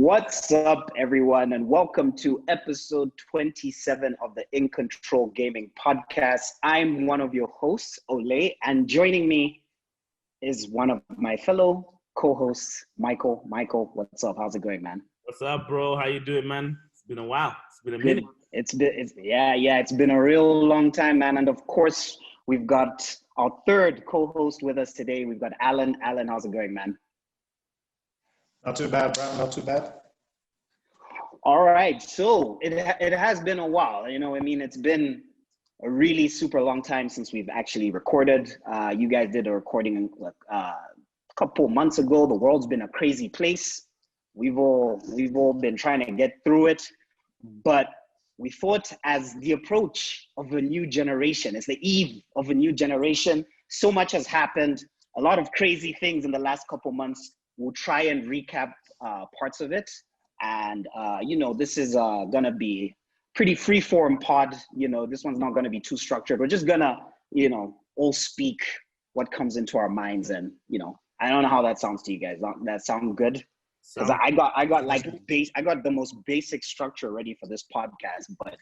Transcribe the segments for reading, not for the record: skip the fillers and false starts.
What's up, everyone, and welcome to episode 27 of the IncntrolGaming podcast. I'm one of your hosts, Ole, and joining me is one of my fellow co-hosts, Michael. Michael, what's up? How's it going, man? What's up, bro? How you doing, man? It's been a while. It's been a minute. It's been a real long time, man. And of course, we've got our third co-host with us today. We've got Alun. Alun, how's it going, man? Not too bad, bro. Not too bad. All right. So it has been a while. You know, I mean, it's been a really super long time since we've actually recorded. You guys did a recording a couple months ago. The world's been a crazy place. We've all been trying to get through it, but we thought as the approach of a new generation, it's the eve of a new generation. So much has happened. A lot of crazy things in the last couple months. We'll try and recap parts of it. And, this is going to be pretty free-form pod. This one's not going to be too structured. We're just going to, all speak what comes into our minds. And, I don't know how that sounds to you guys. That sound good? Because I got the most basic structure ready for this podcast. But,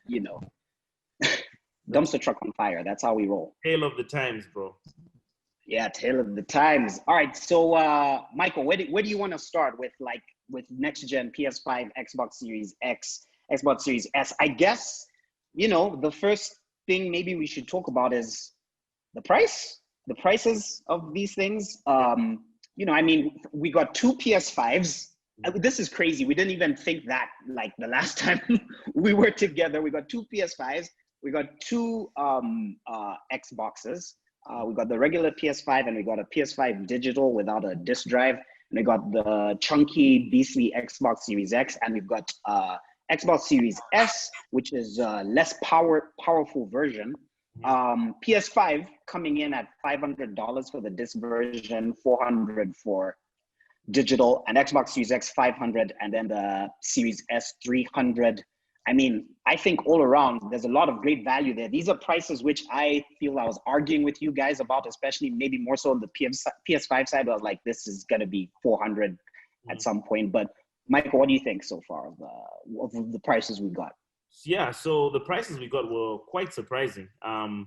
dumpster truck on fire. That's how we roll. Tale of the times, bro. Yeah, tale of the times. All right, so Michael, where do you want to start with next gen PS5, Xbox Series X, Xbox Series S? I guess the first thing maybe we should talk about is the prices of these things. We got two PS5s. This is crazy. We didn't even think that like the last time we were together. We got two PS5s. We got two Xboxes. We got the regular PS5 and we got a PS5 digital without a disc drive. And we got the chunky, beastly Xbox Series X. And we've got Xbox Series S, which is a less powerful version. PS5 coming in at $500 for the disc version, $400 for digital, and Xbox Series X $500, and then the Series S $300. I mean, I think all around, there's a lot of great value there. These are prices which I feel I was arguing with you guys about, especially maybe more so on the PS5 side. I was like, this is going to be $400 at some point. But Michael, what do you think so far of the prices we got? Yeah, so the prices we got were quite surprising. There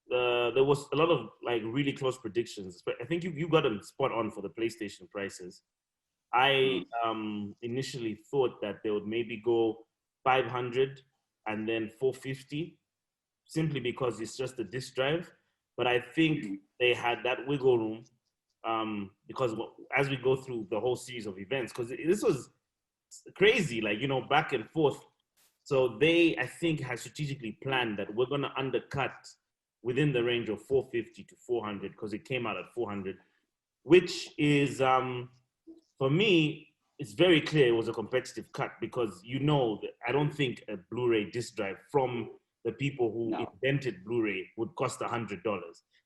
was a lot of really close predictions. But I think you got them spot on for the PlayStation prices. I initially thought that they would maybe go 500 and then 450, simply because it's just a disc drive. But I think they had that wiggle room because as we go through the whole series of events, because this was crazy, back and forth. So they, I think, had strategically planned that we're going to undercut within the range of 450 to 400 because it came out at 400, which is, for me, it's very clear it was a competitive cut because that I don't think a Blu-ray disc drive from the people who invented Blu-ray would cost $100.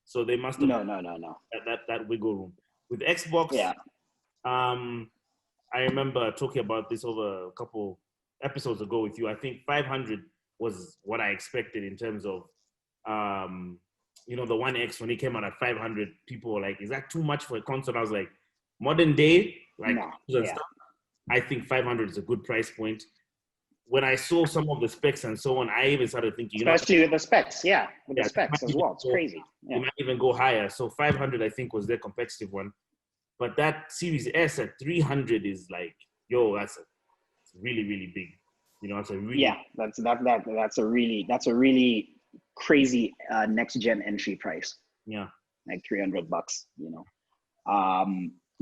So they must have that wiggle room. With Xbox, I remember talking about this over a couple episodes ago with you. I think 500 was what I expected in terms of, the One X when it came out at 500. People were like, "Is that too much for a console?" I was like, modern day, stuff, I think 500 is a good price point. When I saw some of the specs and so on, I even started thinking, especially with the specs, the specs as well. It's crazy. You might even go higher. So 500, I think, was their competitive one. But that Series S at 300 is like, that's really, really big. It's a really that's a really crazy next gen entry price. Yeah, like $300.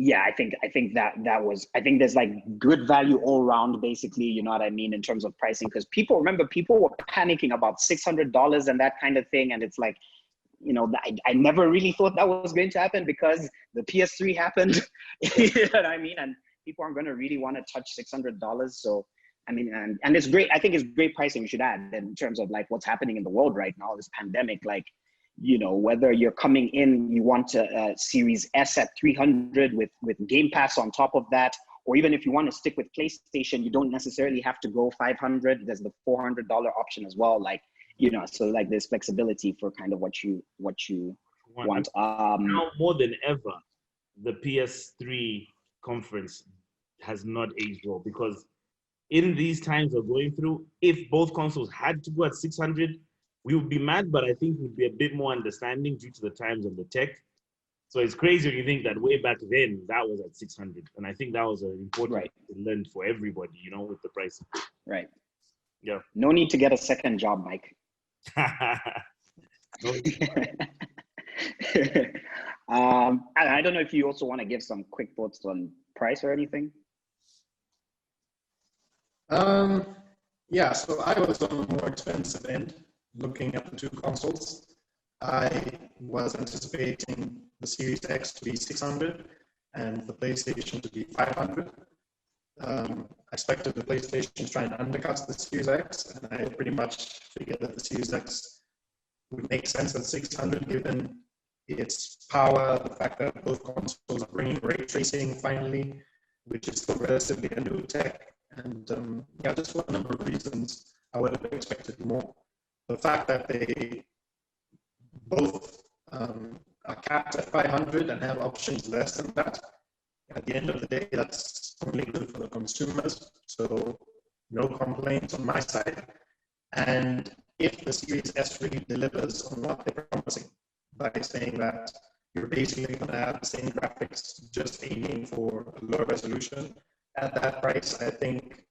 I think that was, I think there's good value all around, basically, you know what I mean, in terms of pricing, because people were panicking about $600 and that kind of thing. And it's like, I never really thought that was going to happen because the PS3 happened, you know what I mean? And people aren't going to really want to touch $600. So, I mean, and it's great. I think it's great pricing, we should add, in terms of what's happening in the world right now, this pandemic, whether you're coming in, you want a Series S at 300 with Game Pass on top of that, or even if you want to stick with PlayStation, you don't necessarily have to go 500. There's the $400 option as well. So there's flexibility for kind of what you want. Now more than ever, the PS3 conference has not aged well, because in these times we're going through, if both consoles had to go at 600, we would be mad, but I think we'd be a bit more understanding due to the times and the tech. So it's crazy when you think that way back then, that was at 600. And I think that was an important thing to learn for everybody, you know, with the pricing. Right. Yeah. No need to get a second job, Mike. No. I don't know if you also want to give some quick thoughts on price or anything. Yeah, so I was on the more expensive end, looking at the two consoles. I was anticipating the Series X to be 600 and the PlayStation to be 500. I expected the PlayStation to try and undercut the Series X, and I pretty much figured that the Series X would make sense at 600 given its power, the fact that both consoles are bringing ray tracing finally, which is still relatively a new tech. And yeah, just for a number of reasons, I would have expected more. The fact that they both are capped at 500 and have options less than that, at the end of the day, that's only good for the consumers. So no complaints on my side. And if the Series S really delivers on what they're promising by saying that you're basically going to have the same graphics, just aiming for a lower resolution at that price, I think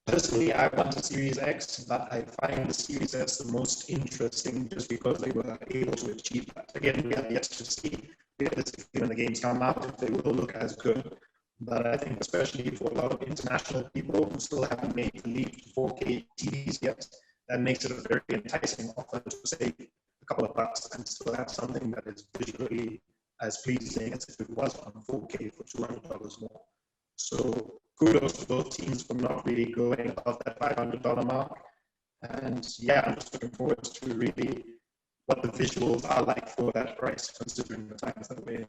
personally I want a Series X, but I find the Series S the most interesting just because they were able to achieve that. Again, we have yet to see realistically when the games come out if they will look as good. But I think especially for a lot of international people who still haven't made the leap to 4K TVs yet, that makes it a very enticing offer to save a couple of bucks and still have something that is visually as pleasing as if it was on 4K for $200 more. So kudos to both teams for not really going above that $500 mark. And yeah, I'm just looking forward to really what the visuals are like for that price, considering the times that we're in.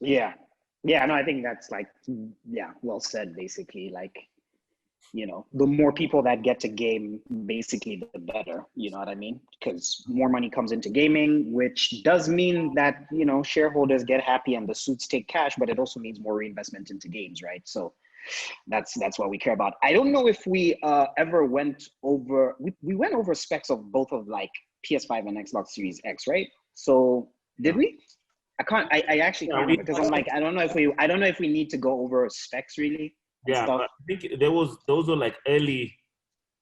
Yeah. Yeah, no, I think that's like, yeah, well said, basically. Like, you know, the more people that get to game, basically, the better, you know what I mean? Because more money comes into gaming, which does mean that, you know, shareholders get happy and the suits take cash, but it also means more reinvestment into games, right? So that's what we care about. I don't know if we ever went over, we went over specs of both of like PS5 and Xbox Series X, right? So did we? I actually can't remember, because I'm like, I don't know if we need to go over specs really. Yeah, but I think those were like early.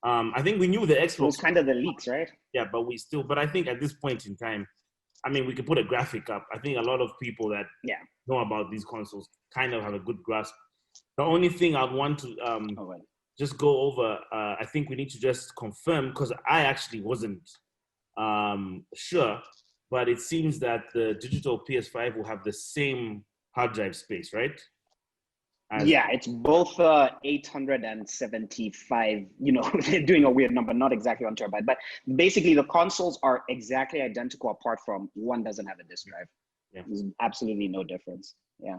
I think we knew the Xbox. It was kind of the leaks, right? Yeah, but I think at this point in time, I mean, we could put a graphic up. I think a lot of people that know about these consoles kind of have a good grasp. The only thing I'd want to just go over, I think we need to just confirm, because I actually wasn't sure, but it seems that the digital PS5 will have the same hard drive space, right? Yeah, it's both 875, you know, they're doing a weird number, not exactly 1 terabyte, but basically the consoles are exactly identical apart from one doesn't have a disk drive. Yeah. There's absolutely no difference. Yeah.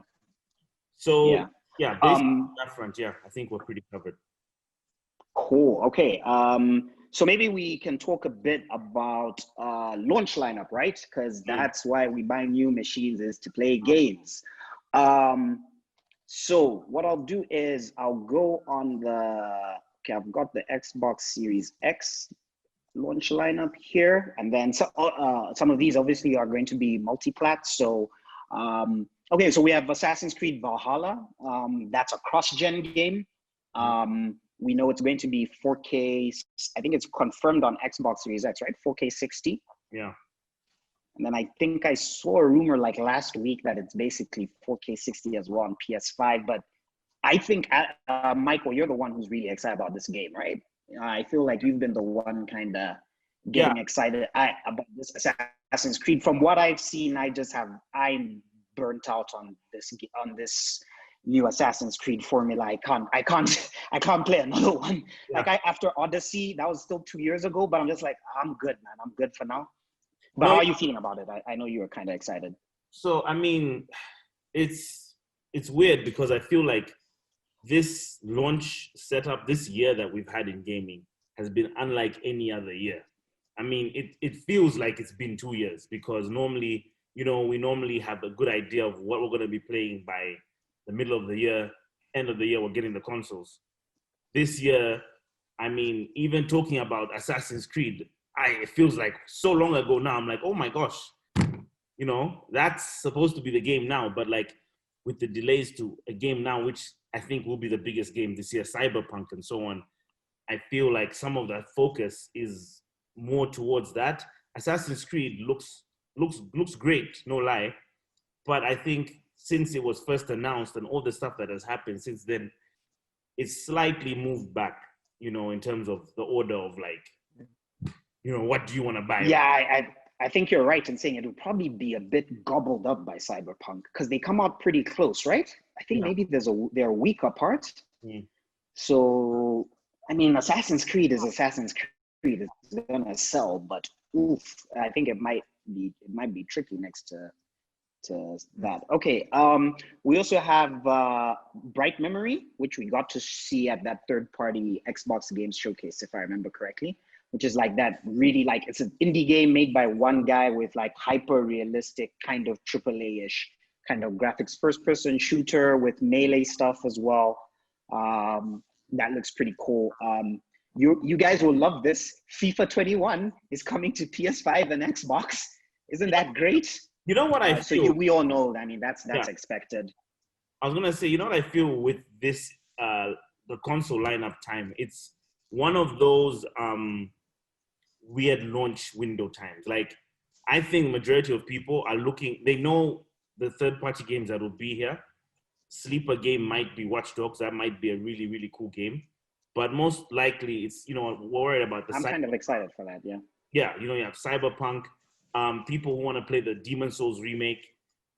So, yeah, basically on that front, yeah, I think we're pretty covered. Cool. Okay. So maybe we can talk a bit about launch lineup, right? Because that's why we buy new machines, is to play games. So what I'll do is I'll go on I've got the Xbox Series X launch lineup here. And then some of these obviously are going to be multi-plat. So, okay, so we have Assassin's Creed Valhalla. That's a cross-gen game. We know it's going to be 4K. I think it's confirmed on Xbox Series X, right? 4K 60. Yeah. And then I think I saw a rumor like last week that it's basically 4K 60 as well on PS5. But I think, Michael, you're the one who's really excited about this game, right? I feel like you've been the one kind of getting excited about this Assassin's Creed. From what I've seen, I'm burnt out on this new Assassin's Creed formula. I can't play another one. Yeah. Like after Odyssey, that was still 2 years ago, but I'm just like, I'm good, man. I'm good for now. But how are you feeling about it? I know you were kind of excited. So, I mean, it's weird because I feel like this launch setup this year that we've had in gaming has been unlike any other year. I mean, it feels like it's been 2 years, because normally, you know, we normally have a good idea of what we're going to be playing by the middle of the year. end of the year we're getting the consoles. This year, I mean, even talking about Assassin's Creed, it feels like so long ago now. I'm like, oh my gosh, you know, that's supposed to be the game now. But like with the delays to a game now, which I think will be the biggest game this year, Cyberpunk and so on, I feel like some of that focus is more towards that. Assassin's Creed looks great, no lie. But I think since it was first announced and all the stuff that has happened since then, it's slightly moved back, you know, in terms of the order of like, you know, what do you want to buy? Yeah, I think you're right in saying it would probably be a bit gobbled up by Cyberpunk because they come out pretty close, right? I think maybe they're a week apart. Mm. So, I mean, Assassin's Creed is Assassin's Creed. It's gonna sell, but oof, I think it might be tricky next to that. Okay. We also have Bright Memory, which we got to see at that third-party Xbox Games Showcase, if I remember correctly, which is like that really like it's an indie game made by one guy with like hyper-realistic kind of AAA-ish kind of graphics, first-person shooter with melee stuff as well. That looks pretty cool. You guys will love this. FIFA 21 is coming to PS5 and Xbox. Isn't that great? You know what I feel? So we all know. I mean, that's expected. I was gonna say, you know what I feel with this the console lineup time? It's one of those weird launch window times. Like, I think majority of people are looking. They know the third-party games that will be here. Sleeper game might be Watchdogs. That might be a really, really cool game. But most likely, it's, you know, we're worried about the. I'm kind of excited for that. Yeah. Yeah, you know, you have Cyberpunk. People who want to play the Demon Souls remake.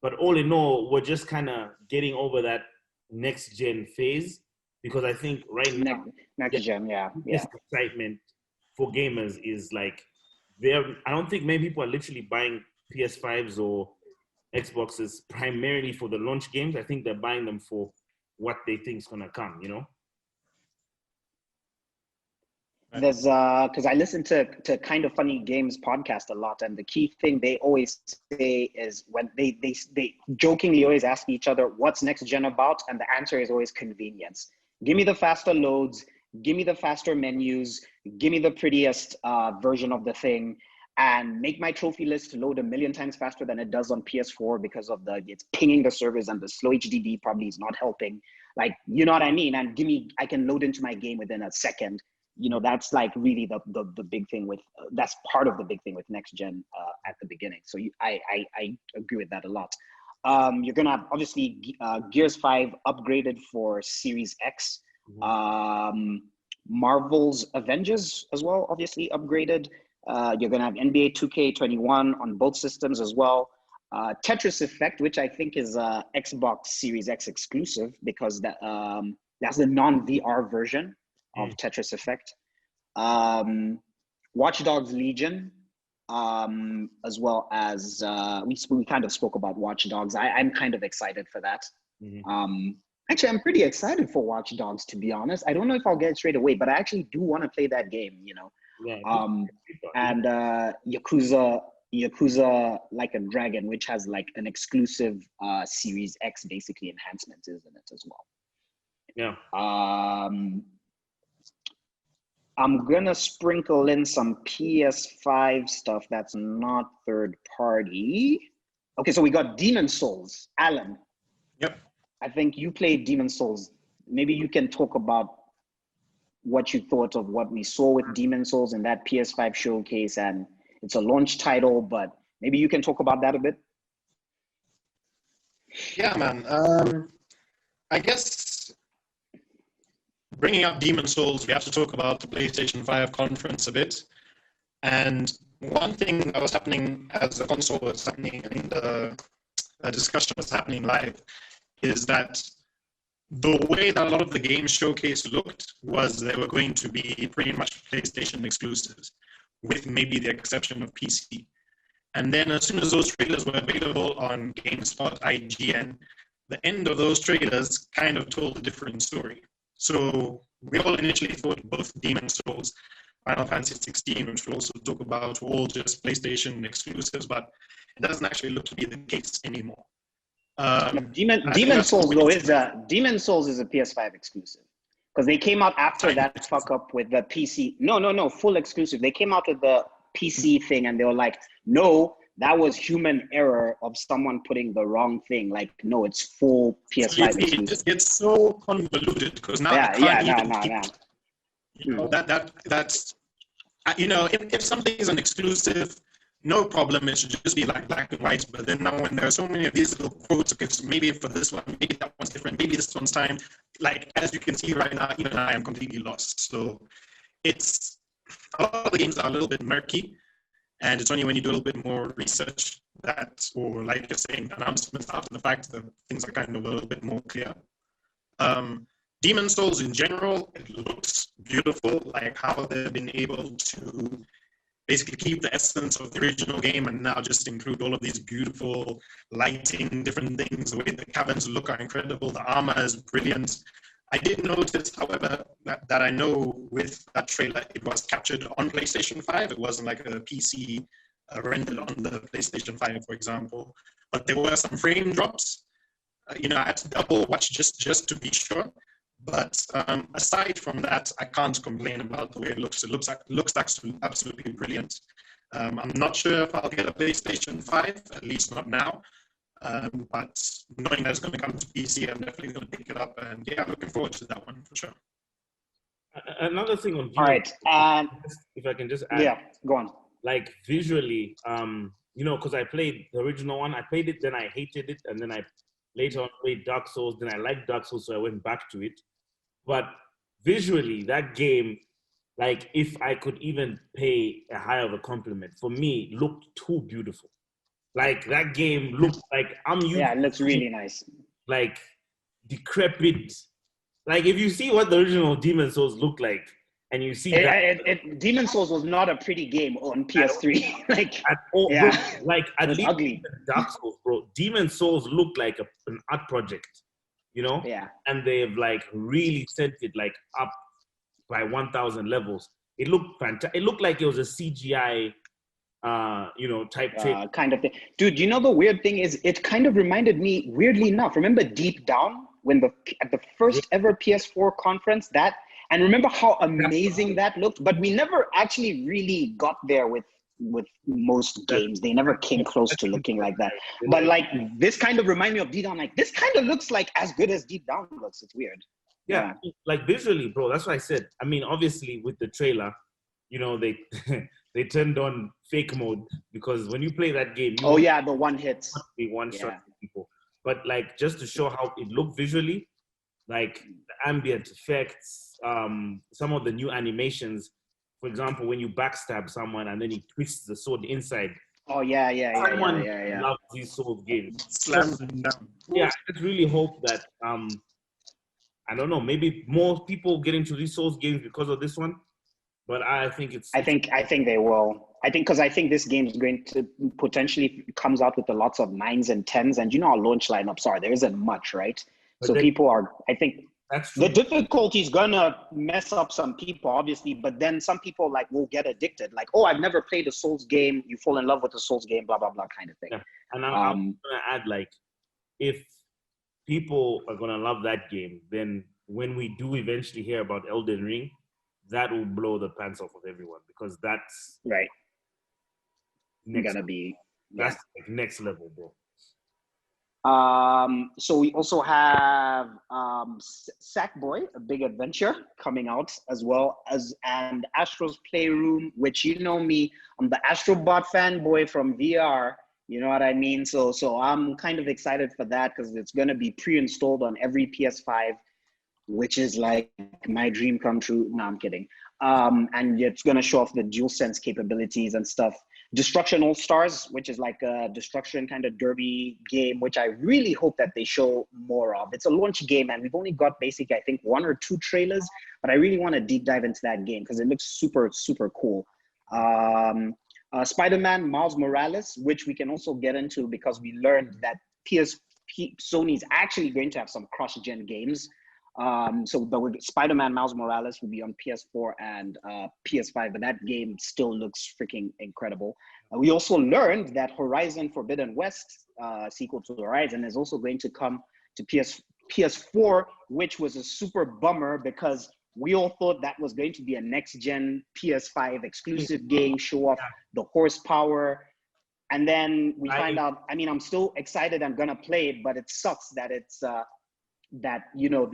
But all in all, we're just kind of getting over that next-gen phase because I think right now, next-gen, yeah. excitement for gamers is like, I don't think many people are literally buying PS5s or Xboxes primarily for the launch games. I think they're buying them for what they think is going to come, you know? There's because I listen to Kind of Funny Games podcast a lot, and the key thing they always say is when they jokingly always ask each other what's next gen about, and the answer is always convenience. Give me the faster loads, give me the faster menus, give me the prettiest version of the thing, and make my trophy list load 1,000,000 times faster than it does on PS4 because of it's pinging the servers and the slow HDD probably is not helping. Like, you know what I mean? And I can load into my game within a second. You know, that's like really the big thing with, that's part of the big thing with next gen at the beginning. So I agree with that a lot. You're gonna have obviously Gears 5 upgraded for Series X. Marvel's Avengers as well, obviously upgraded. You're gonna have NBA 2K21 on both systems as well. Tetris Effect, which I think is Xbox Series X exclusive because that's the non-VR version of Tetris Effect. Watchdogs Legion, as well as we kind of spoke about Watchdogs. I'm kind of excited for that. Actually, I'm pretty excited for Watchdogs, to be honest. I don't know if I'll get it straight away, but I actually do want to play that game, you know. And Yakuza Like a Dragon, which has like an exclusive Series X basically enhancement, isn't it, as well? Yeah. I'm gonna sprinkle in some PS5 stuff that's not third party. Okay, so we got Demon Souls. Alan. Yep. I think you played Demon Souls. Maybe you can talk about what you thought of what we saw with Demon Souls in that PS5 showcase, and it's a launch title, but maybe you can talk about that a bit. Yeah, man. I guess bringing up Demon Souls, we have to talk about the PlayStation 5 conference a bit. And one thing that was happening as the console was happening and the discussion was happening live is that the way that a lot of the game showcase looked was they were going to be pretty much PlayStation exclusives, with maybe the exception of PC. And then as soon as those trailers were available on GameSpot, IGN, the end of those trailers kind of told a different story. So we all initially thought both Demon Souls, Final Fantasy 16, which we'll also talk about, were all just PlayStation exclusives, but it doesn't actually look to be the case anymore. Demon Souls though is Demon Souls is a PS5 exclusive because they came out after that fuck up with the PC. No, full exclusive. They came out with the PC thing and they were like, no, that was human error of someone putting the wrong thing. Like, no, it's full PS5 exclusive. It's so convoluted because now you know that's you know if something is an exclusive, no problem, it should just be like black and white. But then now when there are so many of these little quotes, okay, so maybe for this one, maybe that one's different, maybe this one's time. Like as you can see right now, even I am completely lost. So it's a lot of the games are a little bit murky, and it's only when you do a little bit more research that, or like you're saying, announcements after the fact, that things are kind of a little bit more clear. Demon Souls in general, it looks beautiful, like how they've been able to basically keep the essence of the original game and now just include all of these beautiful lighting, different things. The way the caverns look are incredible. The armor is brilliant. I did notice, however, that I know with that trailer, it was captured on PlayStation 5. It wasn't like a PC rendered on the PlayStation 5, for example. But there were some frame drops. You know, I had to double watch just to be sure. But aside from that, I can't complain about the way it looks. It looks absolutely brilliant. I'm not sure if I'll get a PlayStation 5, at least not now. But knowing that it's going to come to PC, I'm definitely going to pick it up. And yeah, looking forward to that one for sure. Another thing on All right, if I can just add, yeah, go on. Like visually, you know, because I played the original one, I played it, then I hated it, and then I later on played Dark Souls, then I liked Dark Souls, so I went back to it. But visually, that game, like if I could even pay a higher of a compliment, for me, looked too beautiful. Like that game looked like I'm used. Yeah, it looks really nice. Like decrepit. Like if you see what the original Demon Souls looked like, and you see Demon Souls was not a pretty game on PS3. like at all, yeah, bro, like at least ugly. Dark Souls, bro. Demon Souls looked like an art project, you know. Yeah. And they've like really sent it like up by 1,000 levels. It looked fantastic. It looked like it was a CGI, you know, type kind of thing. Dude, you know the weird thing is, it kind of reminded me, weirdly enough. Remember Deep Down when at the first ever PS4 conference that. And remember how amazing that looked? But we never actually really got there with most games. They never came close to looking like that. But like this kind of reminded me of Deep Down. Like this kind of looks like as good as Deep Down looks. It's weird. Yeah, like visually, bro. That's what I said. I mean, obviously with the trailer, you know, they they turned on fake mode because when you play that game, the one hits. Be one shot people. But like just to show how it looked visually, like the ambient effects, some of the new animations. For example, when you backstab someone and then he twists the sword inside. Oh yeah. Someone loves these Souls games. Slam them down. Yeah, I just really hope that I don't know, maybe more people get into these Souls games because of this one. But I think I think they will. I think this game is going to potentially comes out with lots of 9s and 10s, and you know our launch lineups are. There isn't much, right? But so people are. I think the difficulty is gonna mess up some people, obviously. But then some people like will get addicted. Like, oh, I've never played a Souls game. You fall in love with a Souls game, blah blah blah, kind of thing. Yeah. And I'm gonna add, like, if people are gonna love that game, then when we do eventually hear about Elden Ring, that will blow the pants off of everyone because that's right. That's like next level, bro. So we also have Sackboy, A Big Adventure, coming out as well and Astro's Playroom, which you know me, I'm the Astrobot fanboy from VR. You know what I mean? So I'm kind of excited for that because it's gonna be pre-installed on every PS5, which is like my dream come true. No, I'm kidding. And it's gonna show off the DualSense capabilities and stuff. Destruction All Stars, which is like a destruction kind of derby game, which I really hope that they show more of. It's a launch game and we've only got basically, I think, 1 or 2 trailers, but I really want to deep dive into that game because it looks super, super cool. Spider-Man Miles Morales, which we can also get into because we learned that Sony's actually going to have some cross-gen games. So the Spider-Man Miles Morales will be on PS4 and PS5, but that game still looks freaking incredible. We also learned that Horizon Forbidden West, sequel to Horizon, is also going to come to PS4, which was a super bummer because we all thought that was going to be a next-gen PS5 exclusive game, show off the horsepower. And then we find out, I mean, I'm still excited, I'm gonna play it, but it sucks that it's, that, you know,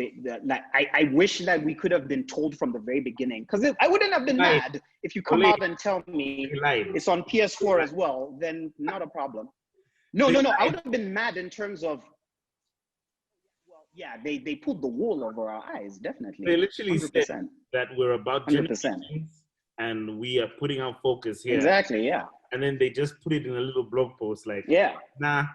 I wish that we could have been told from the very beginning, because I wouldn't have been mad if you come out and tell me it's on PS4 as well, then not a problem. No, I would have been mad in terms of, well, yeah, they pulled the wool over our eyes, definitely. They literally 100%. said that we're about 100%. generations and we are putting our focus here. Exactly, yeah. And then they just put it in a little blog post like, yeah, nah.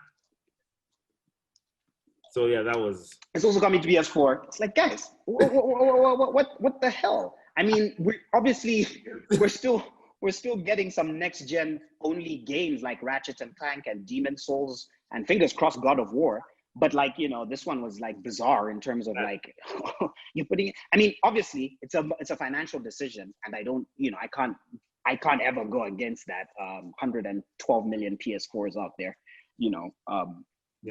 So yeah, that was. It's also coming to PS4. It's like, guys, what the hell? I mean, we're still getting some next gen only games like Ratchet and Clank and Demon Souls and fingers crossed God of War. But like, you know, this one was like bizarre in terms of like you're putting. I mean, obviously it's a financial decision, and I don't, you know, I can't ever go against that. 112 million PS4s out there, you know.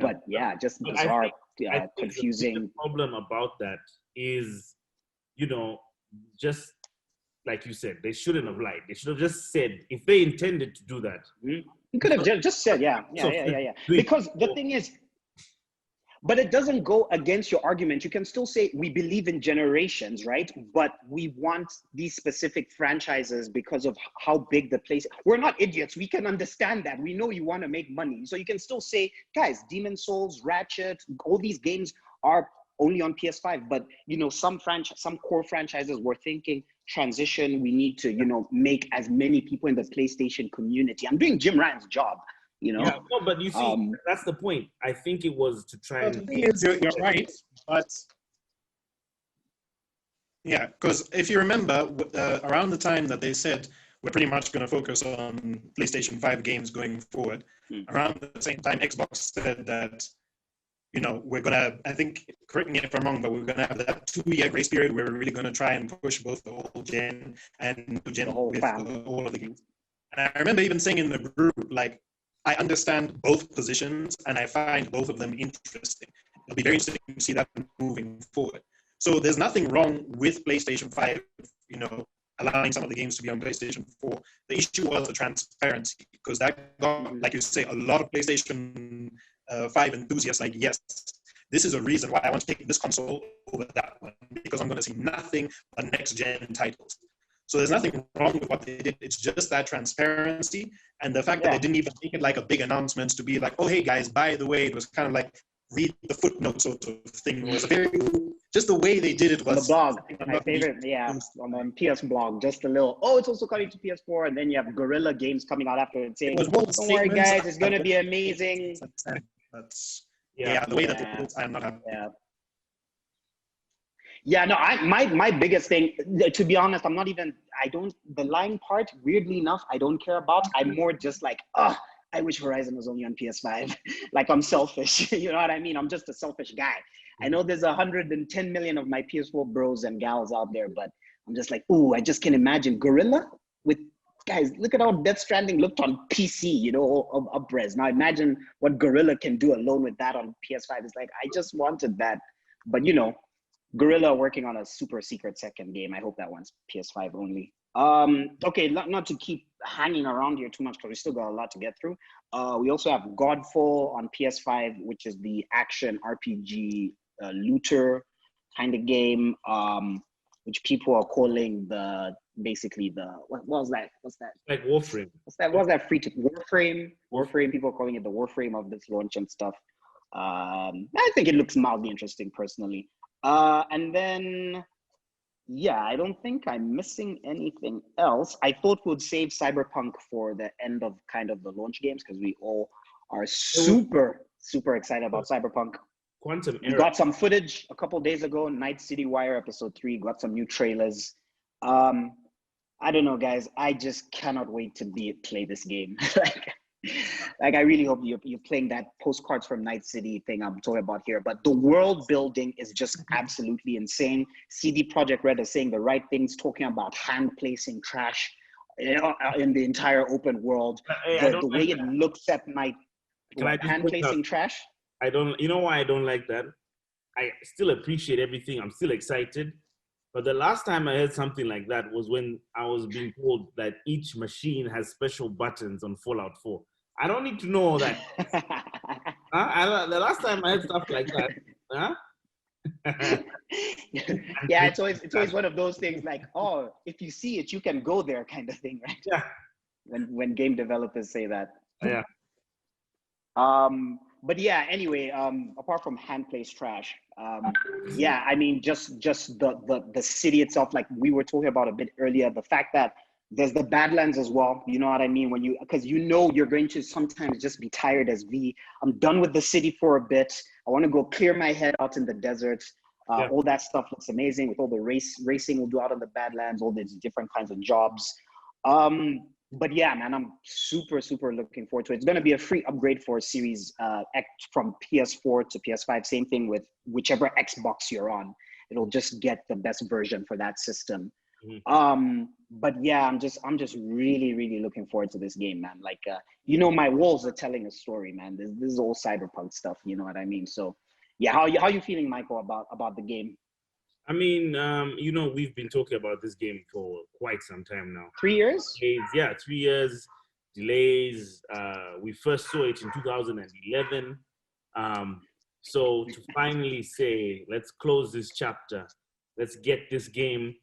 But yeah, just bizarre, I think confusing. The problem about that is, you know, just like you said, they shouldn't have lied. They should have just said, if they intended to do that. You could have just said, yeah. Because the thing is, but it doesn't go against your argument. You can still say we believe in generations, right? But we want these specific franchises because of how big the place. We're not idiots. We can understand that. We know you want to make money. So you can still say, guys, Demon Souls, Ratchet, all these games are only on PS5. But, you know, some core franchises were thinking transition. We need to, you know, make as many people in the PlayStation community. I'm doing Jim Ryan's job. You know, yeah, no, but you see, that's the point. I think it was to try and. The thing is, you're right, but yeah, because if you remember, around the time that they said we're pretty much going to focus on PlayStation 5 games going forward, around the same time, Xbox said that, you know, we're going to, I think, correct me if I'm wrong, but we're going to have that 2-year grace period where we're really going to try and push both the old gen and new gen with all of the games. And I remember even saying in the group, like, I understand both positions and I find both of them interesting. It'll be very interesting to see that moving forward. So there's nothing wrong with PlayStation 5, you know, allowing some of the games to be on PlayStation 4. The issue was the transparency, because that got, like you say, a lot of PlayStation 5 enthusiasts like, yes, this is a reason why I want to take this console over that one, because I'm going to see nothing but next-gen titles. So there's nothing wrong with what they did. It's just that transparency and the fact that they didn't even make it like a big announcement to be like, oh, hey, guys, by the way, it was kind of like read the footnote sort of thing. It was very, just the way they did it was. The blog, my favorite, on PS blog, just a little, it's also coming to PS4. And then you have Guerrilla Games coming out after it saying, don't worry, guys, it's going to be amazing. That's, the way that they put it, I'm not happy. Yeah, no, my biggest thing, to be honest, the lying part, weirdly enough, I don't care about. I'm more just like, I wish Horizon was only on PS5. Like, I'm selfish, you know what I mean? I'm just a selfish guy. I know there's 110 million of my PS4 bros and gals out there, but I'm just like, I just can imagine Gorilla with, guys, look at how Death Stranding looked on PC, you know, up-res. Now imagine what Gorilla can do alone with that on PS5. It's like, I just wanted that, but you know, Guerrilla working on a super secret second game. I hope that one's PS5 only. Okay, not to keep hanging around here too much because we still got a lot to get through. We also have Godfall on PS5, which is the action RPG looter kind of game, which people are calling what was that? What's that? Like Warframe. What's that free to Warframe? Warframe. People are calling it the Warframe of this launch and stuff. I think it looks mildly interesting personally. And then, I don't think I'm missing anything else. I thought we'd save Cyberpunk for the end of kind of the launch games because we all are super, super excited about Cyberpunk. Quantum We got some footage a couple days ago, Night City Wire episode 3, got some new trailers. I don't know, guys. I just cannot wait to play this game. Like, I really hope you're playing that Postcards from Night City thing I'm talking about here. But the world building is just absolutely insane. CD Projekt Red is saying the right things, talking about hand placing trash, you know, in the entire open world. Hey, The way it looks at night, hand placing trash. I don't. You know why I don't like that? I still appreciate everything. I'm still excited. But the last time I heard something like that was when I was being told that each machine has special buttons on Fallout 4. I don't need to know all that. The last time I heard stuff like that, yeah, it's always one of those things like, oh, if you see it, you can go there, kind of thing, right? Yeah. When game developers say that. Yeah. But yeah, anyway, apart from hand placed trash, yeah, I mean, just the city itself, like we were talking about a bit earlier, the fact that there's the Badlands as well. You know what I mean? Because you know you're going to sometimes just be tired as V. I'm done with the city for a bit. I want to go clear my head out in the desert. All that stuff looks amazing with all the racing we'll do out in the Badlands, all these different kinds of jobs. But yeah, man, I'm super looking forward to it. It's going to be a free upgrade for Series X from PS4 to PS5. Same thing with whichever Xbox you're on. It'll just get the best version for that system. Mm-hmm. But yeah, I'm just really looking forward to this game, man. Like, you know, my walls are telling a story, man. This is all Cyberpunk stuff. You know what I mean? So, yeah, how you feeling, Michael, about the game? I mean, you know, we've been talking about this game for quite some time now. 3 years? Yeah, 3 years, delays. We first saw it in 2011. So to finally say, let's close this chapter. Let's get this game.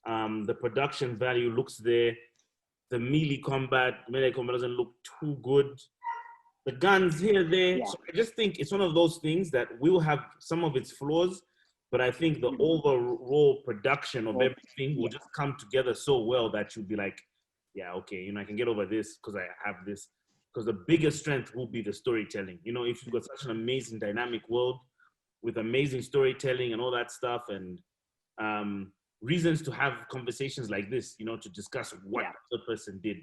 The production value looks there. The melee combat doesn't look too good. The guns here, there. Yeah. So I just think it's one of those things that will have some of its flaws, but I think the overall production of everything will just come together so well that you'll be like, yeah, okay, you know, I can get over this because I have this. Because the biggest strength will be the storytelling. You know, if you've got such an amazing dynamic world with amazing storytelling and all that stuff, and reasons to have conversations like this, you know, to discuss what the other person did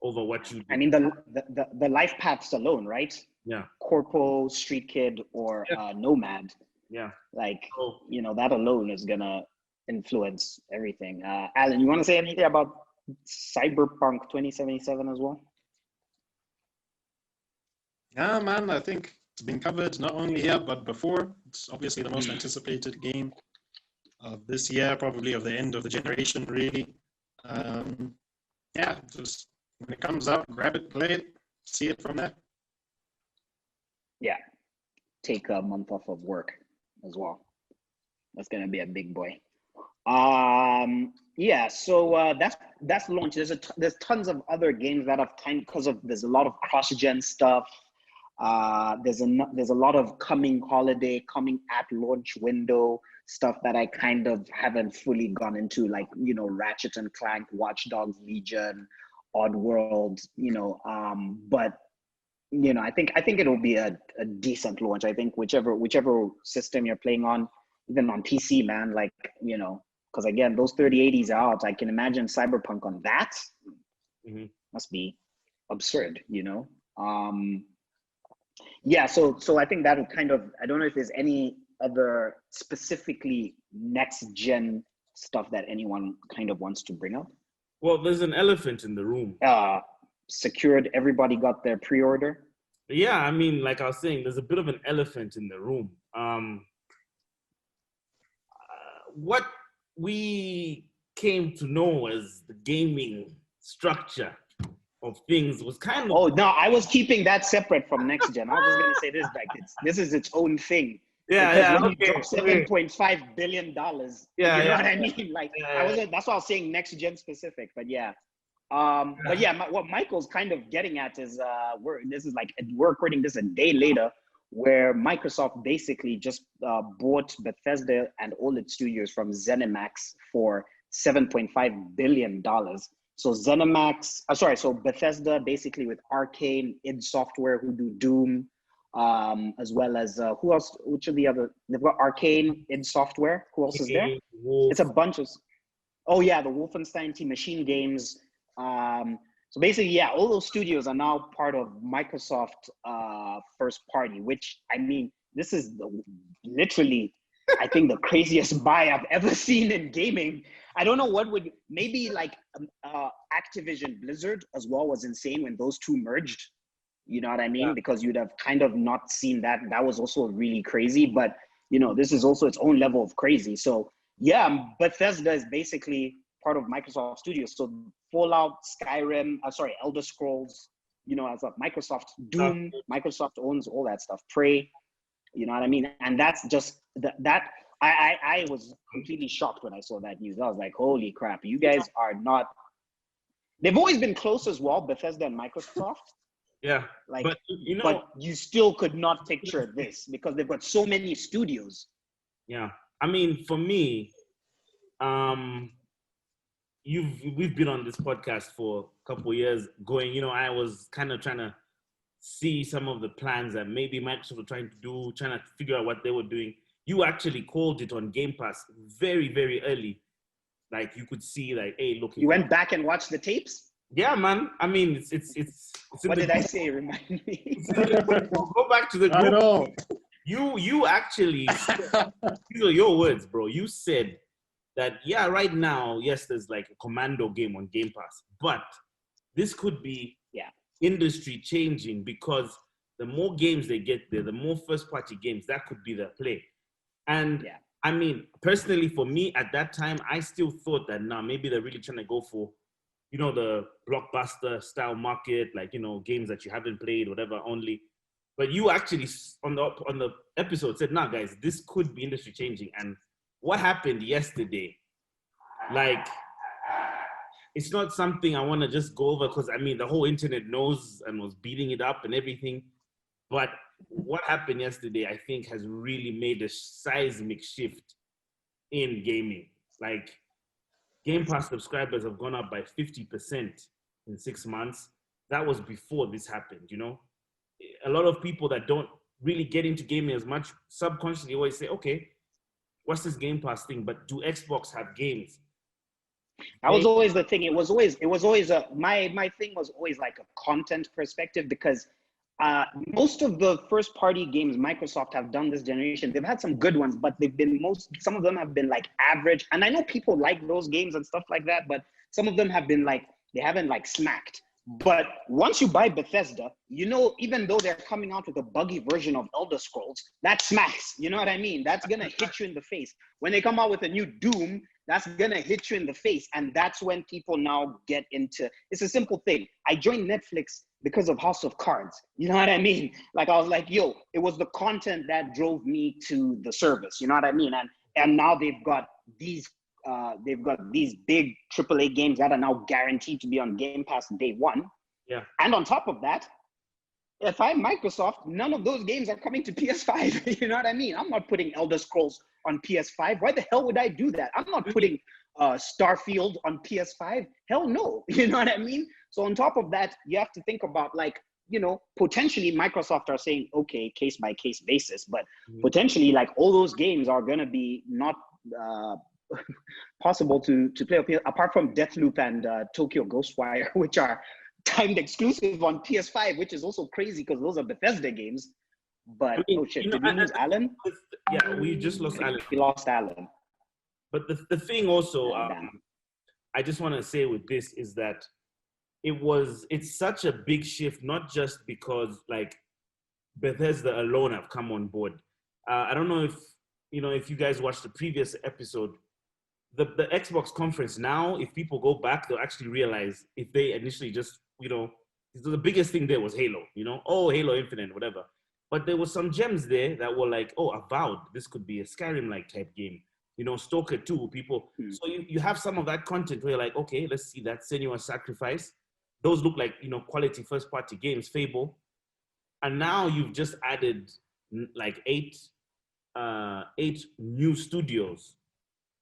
over what you did. I mean, the life paths alone, right? Yeah. Corpo, Street Kid, or Nomad. Yeah. Like, you know, that alone is gonna influence everything. Alan, you want to say anything about Cyberpunk 2077 as well? Yeah, man, I think it's been covered not only here, but before. It's obviously the most anticipated game of this year, probably of the end of the generation, really. Yeah, just when it comes out, grab it, play it, see it from there. Yeah, take a month off of work as well. That's gonna be a big boy. Yeah, so that's launch. There's tons of other games that have time because there's a lot of cross-gen stuff. There's a lot of coming at launch window stuff that I kind of haven't fully gone into, like, you know, Ratchet and Clank, Watchdogs Legion, Oddworld, you know, but you know, I think it'll be a decent launch. I think whichever system you're playing on, even on PC, man, like, you know, because again, those 3080s are out. I can imagine Cyberpunk on that. Must be absurd, you know. Yeah, so I think that'll kind of, I don't know if there's any other specifically next gen stuff that anyone kind of wants to bring up. Well, there's an elephant in the room. Secured, everybody got their pre-order. Yeah, I mean, like I was saying, there's a bit of an elephant in the room. What we came to know as the gaming structure of things was kind of... Oh, no, I was keeping that separate from next gen. I was just going to say this, like, this is its own thing. Yeah, when you drop $7.5 billion, you know what I mean? Like, that's why I was saying next gen specific, but yeah. But yeah, what Michael's kind of getting at is we're recording this a day later, where Microsoft basically just bought Bethesda and all its studios from ZeniMax for $7.5 billion. So so Bethesda basically with Arcane, id Software, who do Doom, as well as who else? Which of the other? They've got Arcane, id Software. Who else is there? It's a bunch of. Oh yeah, the Wolfenstein team, Machine Games. So basically, yeah, all those studios are now part of Microsoft first party, which, I mean, this is literally, I think, the craziest buy I've ever seen in gaming. I don't know what would, maybe like Activision Blizzard as well was insane when those two merged. You know what I mean? Yeah. Because you'd have kind of not seen that. That was also really crazy. But, you know, this is also its own level of crazy. So, yeah, Bethesda is basically part of Microsoft Studios. So Fallout, Skyrim, Elder Scrolls, you know, as a Microsoft, Doom, Microsoft owns all that stuff. Prey, you know what I mean? And that's just that. I was completely shocked when I saw that news. I was like, holy crap, you guys are not. They've always been close as well, Bethesda and Microsoft. Yeah, like, but you know, but you still could not picture this because they've got so many studios. Yeah, I mean, for me, we've been on this podcast for a couple of years going, you know, I was kind of trying to see some of the plans that maybe Microsoft were trying to figure out what they were doing. You actually called it on Game Pass very, very early. Like you could see like, hey, look. You went back and watched the tapes? Yeah, man. I mean, it's what did I say? Remind me. Go back to the group. I know. You actually, these are your words, bro. You said that, yeah, right now, yes, there's like a commando game on Game Pass, but this could be industry changing because the more games they get there, the more first party games, that could be their play. And I mean, personally, for me at that time, I still thought that now maybe they're really trying to go for, you know, the blockbuster style market, like, you know, games that you haven't played, whatever, only. But you actually on the episode said, nah, guys, this could be industry changing. And what happened yesterday, like, it's not something I want to just go over because, I mean, the whole internet knows and was beating it up and everything. But what happened yesterday, I think, has really made a seismic shift in gaming. Like, Game Pass subscribers have gone up by 50% in 6 months. That was before this happened, you know? A lot of people that don't really get into gaming as much subconsciously always say, okay, what's this Game Pass thing? But do Xbox have games? That was always the thing. It was always my thing was always like a content perspective because most of the first party games Microsoft have done this generation, they've had some good ones, but some of them have been like average. And I know people like those games and stuff like that, but some of them have been like, they haven't like smacked. But once you buy Bethesda, you know, even though they're coming out with a buggy version of Elder Scrolls, that smacks. You know what I mean? That's going to hit you in the face. When they come out with a new Doom, that's going to hit you in the face. And that's when people now get into, it's a simple thing. I joined Netflix because of House of Cards. You know what I mean? Like, I was like, yo, it was the content that drove me to the service. You know what I mean? And now they've got these big AAA games that are now guaranteed to be on Game Pass day one. Yeah. And on top of that, if I'm Microsoft, none of those games are coming to PS5. You know what I mean? I'm not putting Elder Scrolls on PS5. Why the hell would I do that? I'm not putting Starfield on PS5. Hell no. You know what I mean? So on top of that, you have to think about, like, you know, potentially Microsoft are saying, okay, case by case basis, but potentially like all those games are going to be not possible to play apart from Deathloop and Tokyo Ghostwire, which are timed exclusive on PS5, which is also crazy because those are Bethesda games. But oh shit, did we lose Alan? Yeah, we just lost Alan. We lost Alan. But the thing also, I just want to say with this is that it's such a big shift, not just because like Bethesda alone have come on board. I don't know if you guys watched the previous episode, the Xbox conference now, if people go back, they'll actually realize if they initially just, you know, the biggest thing there was Halo, you know, Halo Infinite, whatever. But there were some gems there that were like, Avowed, this could be a Skyrim-like type game. You know, Stalker 2, people. So you have some of that content where you're like, okay, let's see that Senua's Sacrifice. Those look like, you know, quality first-party games, Fable. And now you've just added like eight new studios.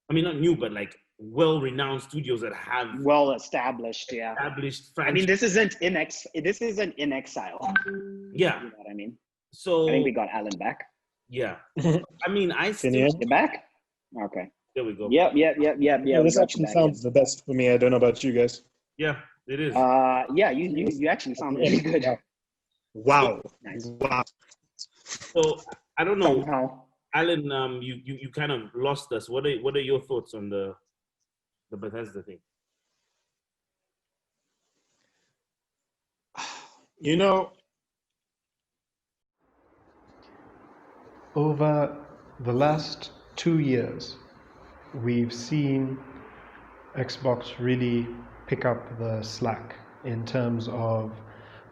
I mean, not new, but like well-renowned studios that have well-established, established franchise. I mean, this isn't in Exile. Yeah. You know what I mean? So I think we got Alan back. Yeah. I mean, you back? Okay. There we go. Yeah. This actually sounds the best for me. I don't know about you guys. Yeah. It is. Yeah, you actually sound really good. Wow. Nice. Wow. So I don't know, Somehow. Alan. You kind of lost us. What are your thoughts on the Bethesda thing? You know, over the last 2 years, we've seen Xbox really pick up the slack in terms of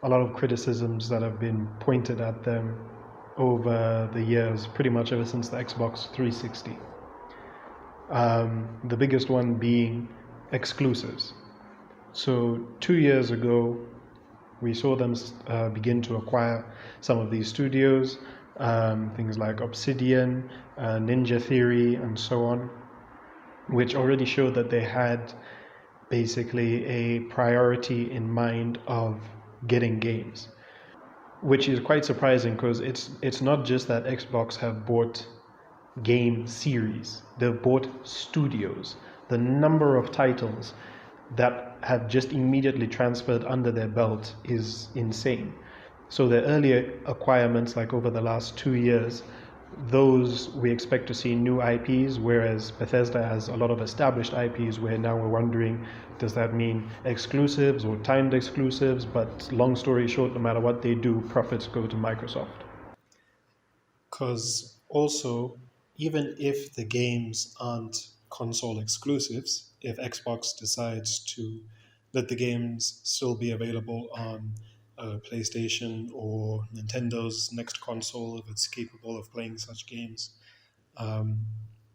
a lot of criticisms that have been pointed at them over the years, pretty much ever since the Xbox 360. The biggest one being exclusives. So 2 years ago, we saw them begin to acquire some of these studios, things like Obsidian, Ninja Theory, and so on, which already showed that they had basically a priority in mind of getting games, which is quite surprising because it's not just that Xbox have bought game series, they've bought studios. The number of titles that have just immediately transferred under their belt is insane. So the earlier acquirements, like over the last 2 years, those we expect to see new IPs, whereas Bethesda has a lot of established IPs where now we're wondering, does that mean exclusives or timed exclusives? But long story short, no matter what they do, profits go to Microsoft. because also, even if the games aren't console exclusives, if Xbox decides to let the games still be available on PlayStation or Nintendo's next console, if it's capable of playing such games,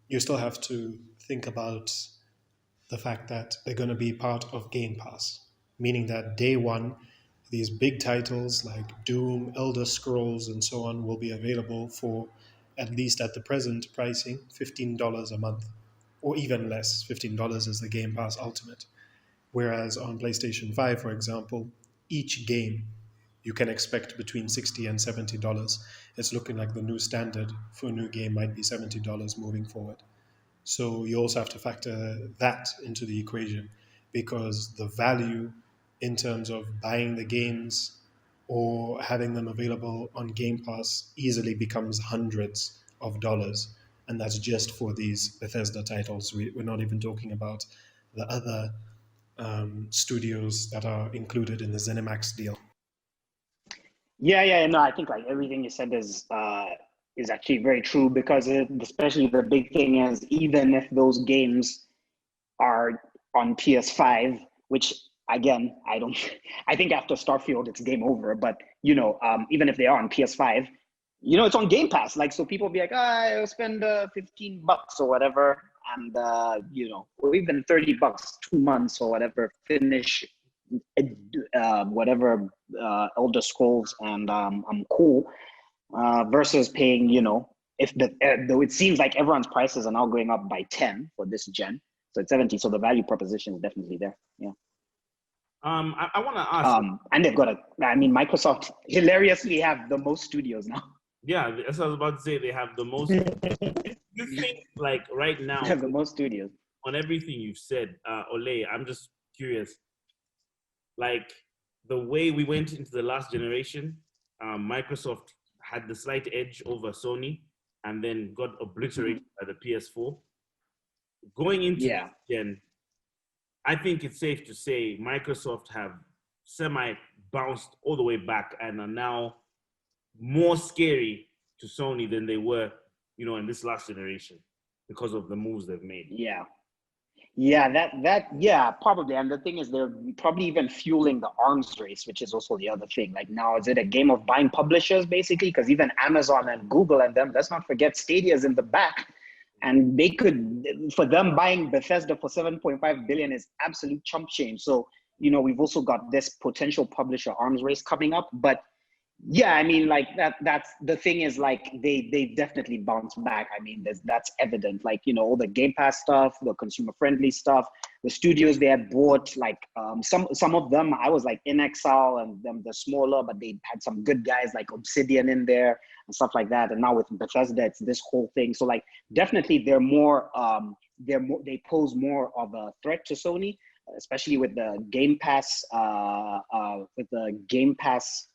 you still have to think about the fact that they're going to be part of Game Pass, meaning that day one, these big titles like Doom, Elder Scrolls, and so on will be available for, at least at the present pricing, $15 a month, or even less. $15 is the Game Pass Ultimate. Whereas on PlayStation 5, for example, each game you can expect between $60 and $70. It's looking like the new standard for a new game might be $70 moving forward. So you also have to factor that into the equation, because the value in terms of buying the games or having them available on Game Pass easily becomes hundreds of dollars. And that's just for these Bethesda titles. We're not even talking about the other studios that are included in the ZeniMax deal. Yeah, no, I think like everything you said is actually very true, because especially the big thing is, even if those games are on PS5, which again, I think after Starfield it's game over, but even if they are on PS5, it's on Game Pass. Like, so people be like, I'll spend $15 or whatever, and or even $30, 2 months or whatever, finish whatever Elder Scrolls, and I'm cool. Versus paying, if though it seems like everyone's prices are now going up by 10 for this gen, so it's 70. So the value proposition is definitely there. Yeah. I want to ask. And they've got Microsoft hilariously have the most studios now. Yeah, as I was about to say, they have the most. You think, like, right now, They have the most studios. On everything you've said, Ole, I'm just curious. Like, the way we went into the last generation, Microsoft had the slight edge over Sony, and then got obliterated by the PS4. Going into this gen, I think it's safe to say Microsoft have semi-bounced all the way back and are now more scary to Sony than they were, in this last generation, because of the moves they've made. Yeah, probably. And the thing is, they're probably even fueling the arms race, which is also the other thing. Like, now, is it a game of buying publishers, basically? Because even Amazon and Google and them, let's not forget, Stadia's in the back. And they could, for them, buying Bethesda for $7.5 billion is absolute chump change. So, we've also got this potential publisher arms race coming up. But yeah, like that's the thing, is like they definitely bounce back. That's evident. Like, all the Game Pass stuff, the consumer friendly stuff, the studios they had bought, like some of them I was like InXL, and them they're smaller, but they had some good guys like Obsidian in there and stuff like that. And now with Bethesda, it's this whole thing. So like, definitely they pose more of a threat to Sony. especially with the Game Pass,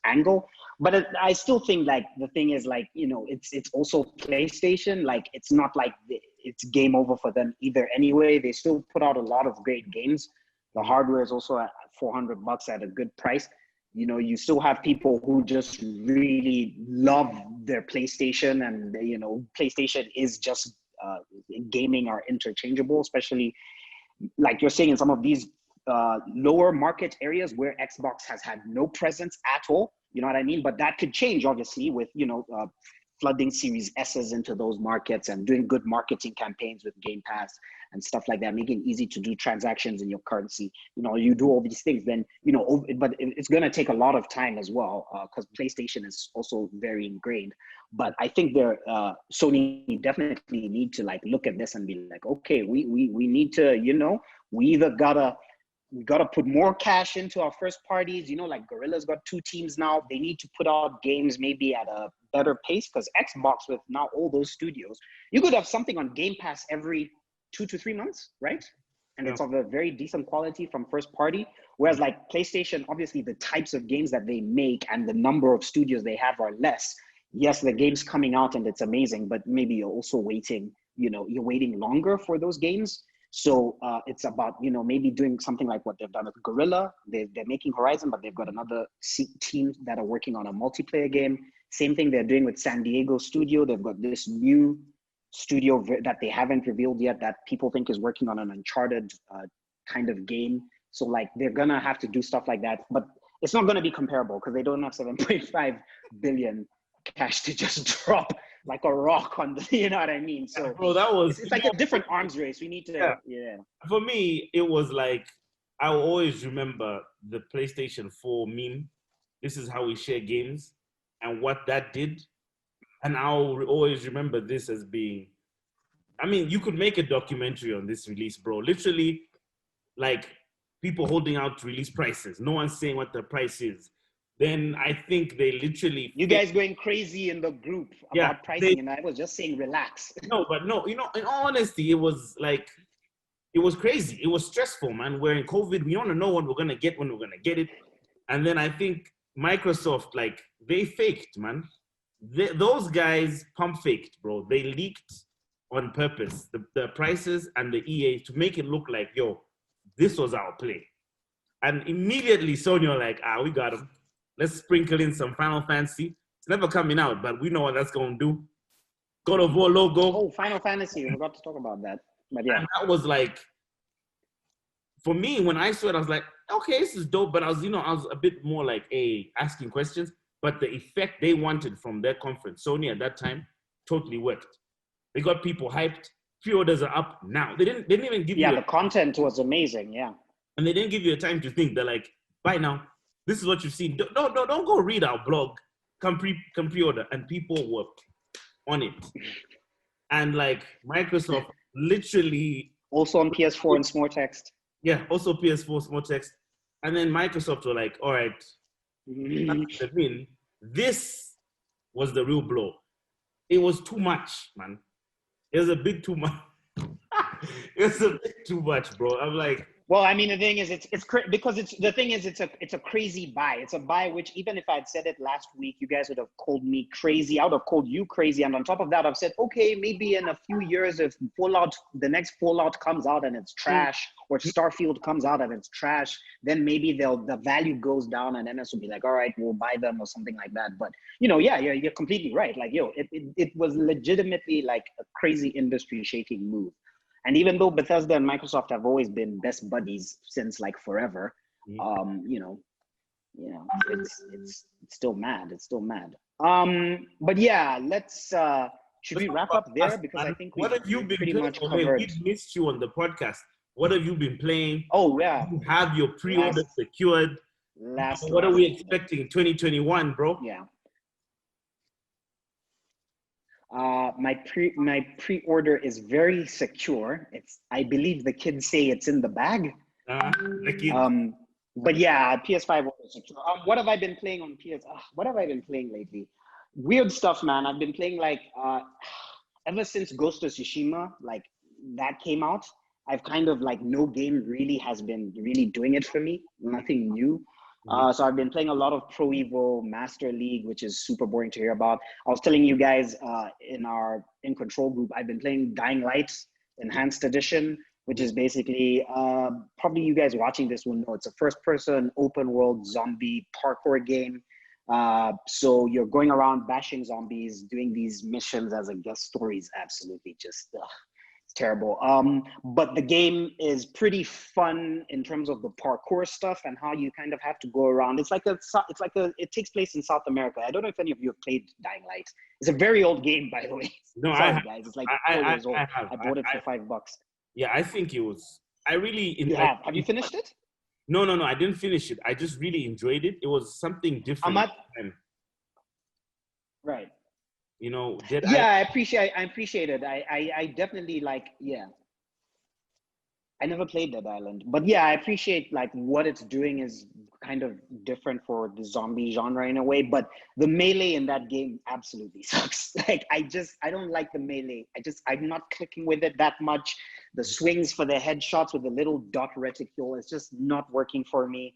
angle. But I still think like the thing is like, you know, it's also PlayStation. Like it's not like it's game over for them either. Anyway, they still put out a lot of great games. The hardware is also at $400 at a good price. You know, you still have people who just really love their PlayStation, and you know, PlayStation is just gaming are interchangeable, especially like you're saying in some of these lower market areas where Xbox has had no presence at all. You know what I mean? But that could change, obviously, with, you know, flooding Series S's into those markets and doing good marketing campaigns with Game Pass and stuff like that, making it easy to do transactions in your currency. You know, you do all these things, then, you know, but it's going to take a lot of time as well, because PlayStation is also very ingrained. But I think Sony definitely need to like look at this and be like, okay, we need to, you know, we either we gotta put more cash into our first parties. You know, like Gorilla's got 2 teams now. They need to put out games maybe at a better pace, because Xbox, with now all those studios, you could have something on Game Pass every 2 to 3 months, right? And it's of a very decent quality from first party. Whereas like PlayStation, obviously the types of games that they make and the number of studios they have are less. Yes, the game's coming out and it's amazing, but maybe you're also waiting, you know, you're waiting longer for those games. So it's about, you know, maybe doing something like what they've done with Gorilla. They're making Horizon, but they've got another team that are working on a multiplayer game. Same thing they're doing with San Diego Studio. They've got this new studio that they haven't revealed yet that people think is working on an Uncharted kind of game. So like they're gonna have to do stuff like that, but it's not gonna be comparable because they don't have 7.5 billion cash to just drop like a rock on the, you know what I mean? So bro, that was it's like a different arms race. We need to For me, it was like I will always remember the PlayStation 4 meme. This is how we share games and what that did. And I'll always remember this as being, I mean, you could make a documentary on this release, bro. Literally, like people holding out release prices. No one's saying what the price is. Then I think they literally... You guys going crazy in the group about pricing, and I was just saying relax. No, you know, in all honesty, it was like, it was crazy. It was stressful, man. We're in COVID. We don't know when we're going to get it. And then I think Microsoft, like, they faked, man. Those guys pump faked, bro. They leaked on purpose the prices and the EA to make it look like, yo, this was our play. And immediately Sony were like, we got them. Let's sprinkle in some Final Fantasy. It's never coming out, but we know what that's going to do. God of War logo. Oh, Final Fantasy. We forgot to talk about that. But yeah. And that was like, for me, when I saw it, I was like, okay, this is dope. But I was a bit more like, asking questions. But the effect they wanted from their conference, Sony at that time, totally worked. They got people hyped. Pre-orders are up now. They didn't even give you... Yeah, the content was amazing, yeah. And they didn't give you a time to think. They're like, buy now. This is what you've seen. Don't go read our blog. Come pre-order. And people were on it. And like Microsoft literally... Also on PS4 and small text. Yeah, also PS4 small text. And then Microsoft were like, all right, this was the real blow. It was too much, man. It was a bit too much. It was a bit too much, bro. I'm like, well, I mean, the thing is, it's a crazy buy. It's a buy which, even if I had said it last week, you guys would have called me crazy. I would have called you crazy. And on top of that, I've said, okay, maybe in a few years, if the next Fallout comes out and it's trash, or Starfield comes out and it's trash, then maybe the value goes down, and MS will be like, all right, we'll buy them or something like that. But you know, yeah, you're completely right. Like, it was legitimately like a crazy industry-shaking move. And even though Bethesda and Microsoft have always been best buddies since like forever, it's still mad. It's still mad. But yeah, should we wrap up there? Because I think what have you been pretty much covered. We missed you on the podcast. What have you been playing? Oh yeah. You have your pre-order secured. What are we expecting in 2021, bro? Yeah. My pre-order is very secure. I believe the kids say it's in the bag. But yeah, PS5 is secure. What have I been playing on PS? What have I been playing lately? Weird stuff, man. I've been playing like ever since Ghost of Tsushima, like that came out, I've kind of like, no game really has been really doing it for me, nothing new. So I've been playing a lot of Pro Evo, Master League, which is super boring to hear about. I was telling you guys in our InCntrl group, I've been playing Dying Light Enhanced Edition, which is basically, probably you guys watching this will know, it's a first-person open world zombie parkour game. So you're going around bashing zombies, doing these missions as a guest. Story is absolutely just it's terrible. But the game is pretty fun in terms of the parkour stuff and how you kind of have to go around. It takes place in South America. I don't know if any of you have played Dying Light. It's a very old game, by the way. No, Sorry, I have. guys. It's like 4 years old. I bought it for $5. Yeah, I think it was. I really. Have you finished it? No, I didn't finish it. I just really enjoyed it. It was something different. Right. You know, I appreciate it. I definitely like, yeah. I never played Dead Island, but yeah, I appreciate like what it's doing is kind of different for the zombie genre in a way, but the melee in that game absolutely sucks. Like, I don't like the melee. I'm not clicking with it that much. The swings for the headshots with the little dot reticule is just not working for me.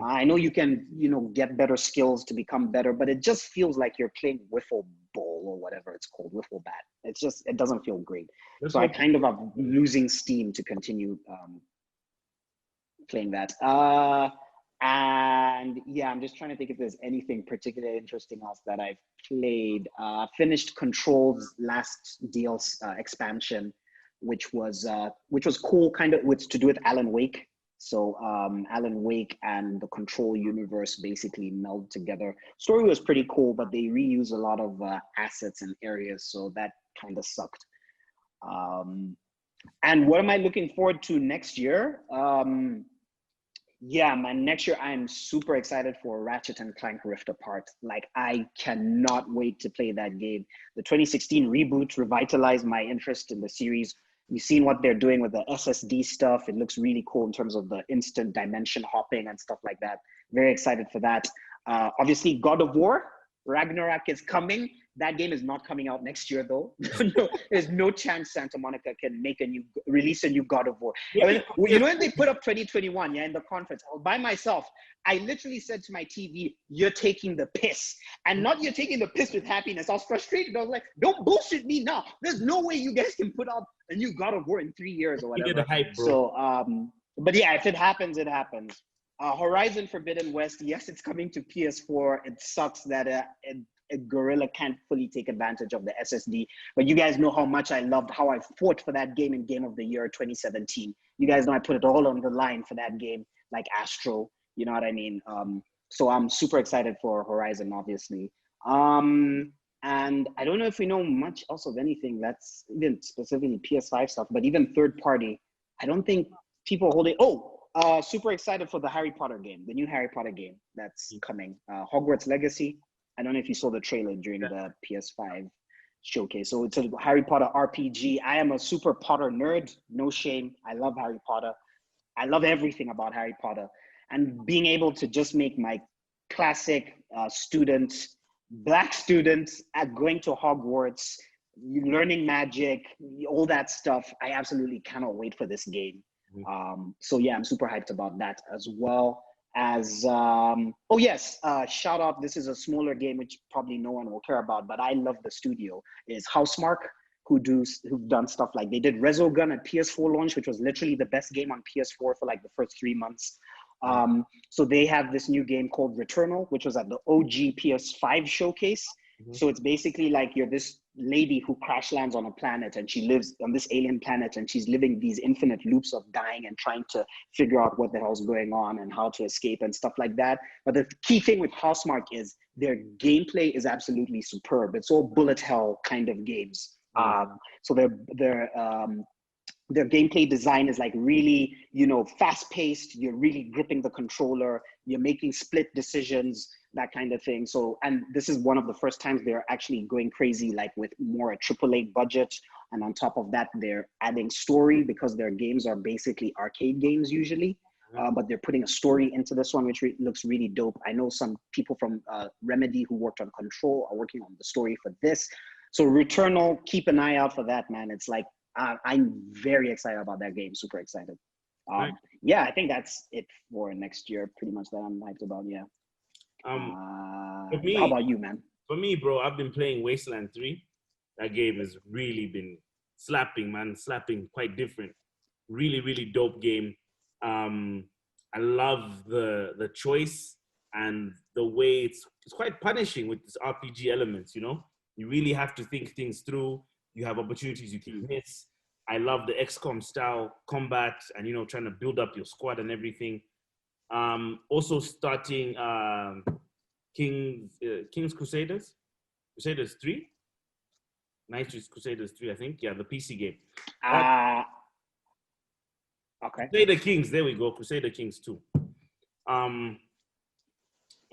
I know you can, get better skills to become better, but it just feels like you're playing wiffle ball or whatever it's called, wiffle bat. It doesn't feel great. So I kind of am losing steam to continue playing that. And yeah, I'm just trying to think if there's anything particularly interesting else that I've played. Finished Control's last DLC expansion, which was cool, kind of, to do with Alan Wake. So Alan Wake and the Control universe basically meld together. Story was pretty cool, but they reuse a lot of assets and areas, so that kind of sucked. And what am I looking forward to next year? Yeah, man, next year I'm super excited for Ratchet and Clank Rift Apart. Like, I cannot wait to play that game. The 2016 reboot revitalized my interest in the series. You've seen what they're doing with the SSD stuff. It looks really cool in terms of the instant dimension hopping and stuff like that. Very excited for that. Obviously, God of War, Ragnarok is coming. That game is not coming out next year, though. No, there's no chance Santa Monica can release a new God of War. Yeah. When they put up 2021, in the conference, I was by myself. I literally said to my TV, "You're taking the piss." And not you're taking the piss with happiness. I was frustrated. I was like, don't bullshit me now. There's no way you guys can put out a new God of War in 3 years or whatever. The hype, bro. So, but yeah, if it happens, it happens. Horizon Forbidden West, yes, it's coming to PS4. It sucks that a Gorilla can't fully take advantage of the SSD. But you guys know how much I loved how I fought for that game in Game of the Year 2017. You guys know I put it all on the line for that game, like Astro. You know what I mean? So I'm super excited for Horizon, obviously. And I don't know if we know much else of anything that's even specifically PS5 stuff, but even third party, I don't think people hold it. Super excited for the Harry Potter game, the new Harry Potter game that's coming. Hogwarts Legacy. I don't know if you saw the trailer during the PS5 showcase. So it's a Harry Potter RPG. I am a super Potter nerd, no shame. I love Harry Potter. I love everything about Harry Potter. And being able to just make my classic black students going to Hogwarts, learning magic, all that stuff. I absolutely cannot wait for this game. So yeah, I'm super hyped about that as well. Shout out, this is a smaller game which probably no one will care about, but I love the studio, is Housemarque, who've done stuff like, they did Resogun at PS4 launch, which was literally the best game on PS4 for like the first 3 months. So they have this new game called Returnal, which was at the OG PS5 showcase. So it's basically like you're this lady who crash lands on a planet, and she lives on this alien planet, and she's living these infinite loops of dying and trying to figure out what the hell's going on and how to escape and stuff like that. But the key thing with Housemarque is their gameplay is absolutely superb. It's all bullet hell kind of games. So their gameplay design is like really, fast paced. You're really gripping the controller. You're making split decisions, that kind of thing. So, and this is one of the first times they're actually going crazy, like with more a AAA budget. And on top of that, they're adding story, because their games are basically arcade games usually. But they're putting a story into this one, which looks really dope. I know some people from Remedy who worked on Control are working on the story for this. So Returnal, keep an eye out for that, man. It's like, I'm very excited about that game. Super excited. Right. Yeah, I think that's it for next year. Pretty much that I'm hyped about. Yeah. For me, How about you, man? For me, bro, I've been playing Wasteland 3. That game has really been slapping, man. Slapping, quite different. Really, really dope game. I love the choice and the way it's quite punishing with this RPG elements, you know? You really have to think things through. You have opportunities you can miss. I love the XCOM style combat and, you know, trying to build up your squad and everything. Also starting King's Crusaders 3. Knight's Crusaders 3, I think. Yeah, the PC game. Okay. Crusader Kings, there we go. Crusader Kings 2. I'm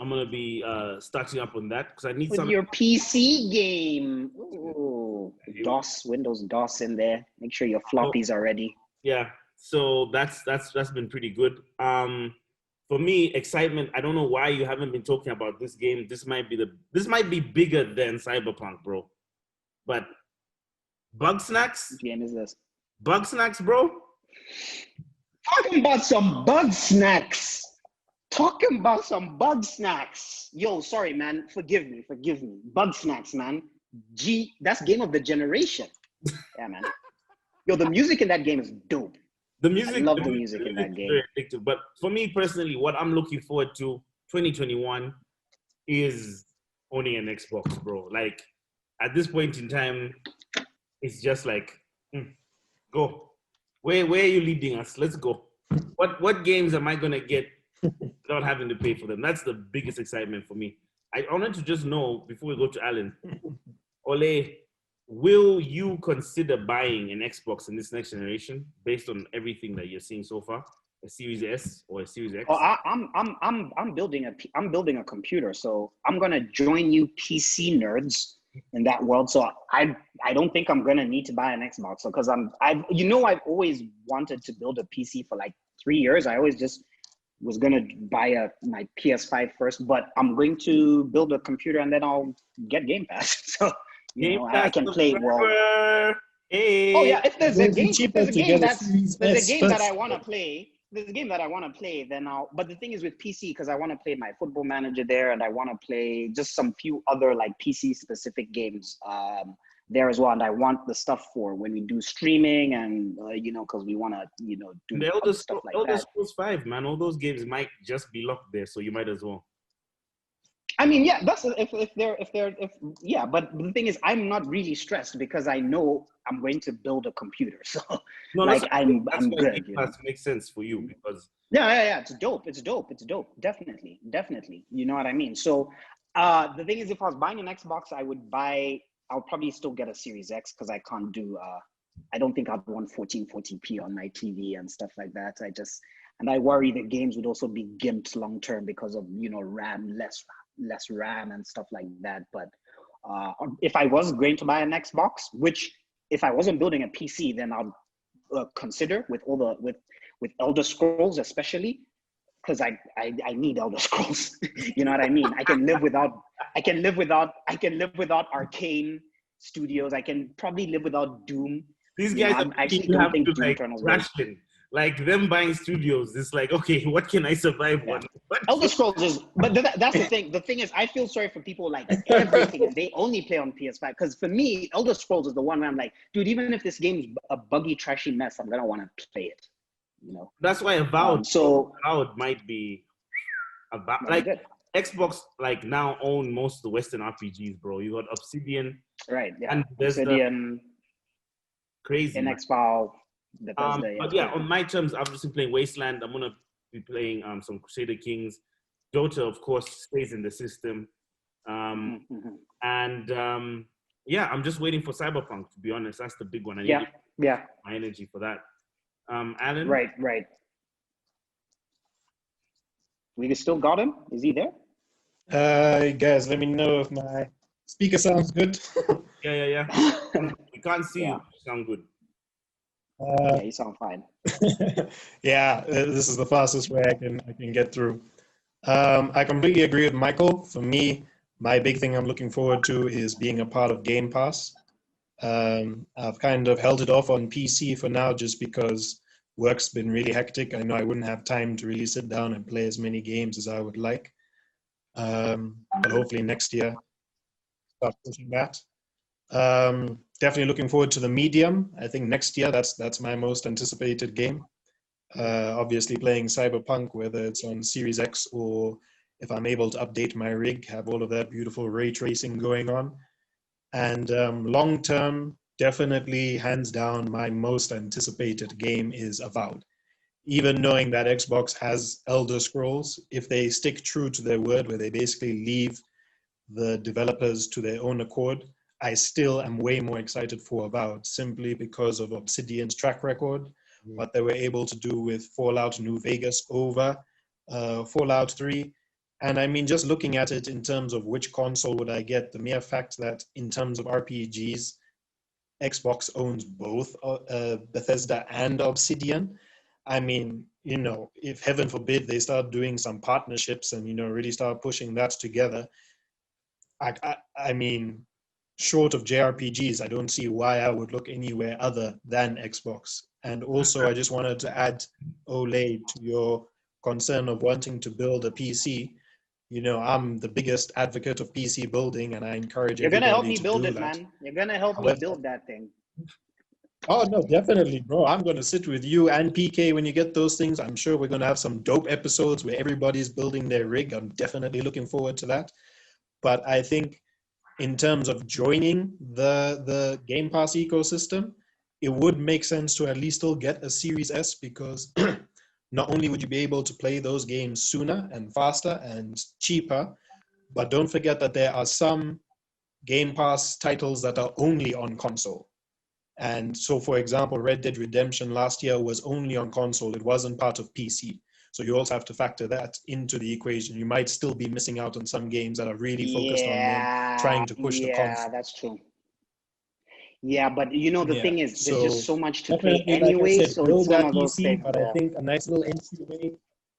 gonna be starting up on that because I need with your PC game. Ooh, Windows DOS in there. Make sure your floppies are ready. Yeah, so that's been pretty good. For me, excitement. I don't know why you haven't been talking about this game. This might be bigger than Cyberpunk, bro. But Bugsnax. What game is this? Bugsnax, bro. Talking about some Bugsnax. Talking about some Bugsnax. Yo, sorry, man. Forgive me. Bugsnax, man. That's game of the generation. Yeah, man. Yo, the music in that game is dope. I love the music in that game. Very addictive. But for me personally, what I'm looking forward to 2021 is owning an Xbox, bro. Like at this point in time, it's just like, go. Where are you leading us? Let's go. What games am I gonna get without having to pay for them? That's the biggest excitement for me. I wanted to just know before we go to Alan, Ole, will you consider buying an Xbox in this next generation based on everything that you're seeing so far? A Series S or a Series X? Oh, I'm building a computer, so I'm gonna join you PC nerds in that world. So I don't think I'm gonna need to buy an Xbox because I've always wanted to build a PC for like 3 years. I always just was gonna buy my PS5 first, but I'm going to build a computer and then I'll get Game Pass. So I can play well. Hey. Oh yeah, if there's a game that I want to play, then I'll. But the thing is with PC, because I want to play my Football Manager there, and I want to play just some few other like PC specific games there as well. And I want the stuff for when we do streaming, and because we want to do the Elder stuff like Elder that. Scrolls 5, man. All those games might just be locked there, so you might as well. I mean, yeah, that's but the thing is, I'm not really stressed because I know I'm going to build a computer, so I'm good. That makes sense for you because yeah, it's dope, definitely. You know what I mean? So the thing is, if I was buying an Xbox, I'll probably still get a Series X because I can't do. I don't think I'd want 1440p on my TV and stuff like that. I worry the games would also be gimped long term because of RAM, less RAM and stuff like that. But if I was going to buy an Xbox, which if I wasn't building a PC, then I'll consider with Elder Scrolls, especially because I need Elder Scrolls. You know what I mean? I can live without Arcane Studios. I can probably live without Doom. These guys actually don't think Doom Eternal's ration. Like them buying studios, it's like, okay, what can I survive on? Elder Scrolls is, but that's the thing. The thing is, I feel sorry for people like everything and they only play on PS5. Because for me, Elder Scrolls is the one where I'm like, dude, even if this game's a buggy, trashy mess, I'm gonna want to play it. That's why Avowed might be about like good. Xbox like now own most of the Western RPGs, bro. You got Obsidian, right? Yeah, and there's Obsidian, crazy NX-File. But yeah, on my terms, I've just been playing Wasteland. I'm gonna be playing some Crusader Kings. Dota, of course, stays in the system. And I'm just waiting for Cyberpunk. To be honest, that's the big one. I need my energy for that. Alan, right. We still got him. Is he there? Guys, let me know if my speaker sounds good. Yeah. We can't see you. You sound good. You sound fine. Yeah, this is the fastest way I can get through. I completely agree with Michael. For me, my big thing I'm looking forward to is being a part of Game Pass. I've kind of held it off on PC for now just because work's been really hectic. I know I wouldn't have time to really sit down and play as many games as I would like. But hopefully next year, start pushing that. Definitely looking forward to the Medium. I think next year, that's my most anticipated game. Obviously playing Cyberpunk, whether it's on Series X or if I'm able to update my rig, have all of that beautiful ray tracing going on. And long term, definitely hands down, my most anticipated game is Avowed. Even knowing that Xbox has Elder Scrolls, if they stick true to their word, where they basically leave the developers to their own accord, I still am way more excited for Avowed, simply because of Obsidian's track record, what they were able to do with Fallout New Vegas over Fallout 3. And I mean, just looking at it in terms of which console would I get, the mere fact that in terms of RPGs, Xbox owns both Bethesda and Obsidian. I mean, you know, if heaven forbid they start doing some partnerships and, you know, really start pushing that together, I mean, short of JRPGs, I don't see why I would look anywhere other than Xbox. And also, I just wanted to add, Ole, to your concern of wanting to build a PC. You know, I'm the biggest advocate of PC building, and I encourage You're gonna help everybody me to build do it, that. man. You're gonna help me However- build that thing. Oh, no, definitely, bro. I'm going to sit with you and PK when you get those things. I'm sure we're going to have some dope episodes where everybody's building their rig. I'm definitely looking forward to that. But I think in terms of joining the Game Pass ecosystem, it would make sense to at least still get a Series S, because not only would you be able to play those games sooner and faster and cheaper, but don't forget that there are some Game Pass titles that are only on console. And so, for example, Red Dead Redemption last year was only on console. It wasn't part of PC. So you also have to factor that into the equation. You might still be missing out on some games that are really focused on them trying to push the console. Yeah, that's true. Yeah, but you know, the thing is, there's just so much to play definitely, anyway, like I said, so build it's one that of those PC, things. but I think a nice little entryway,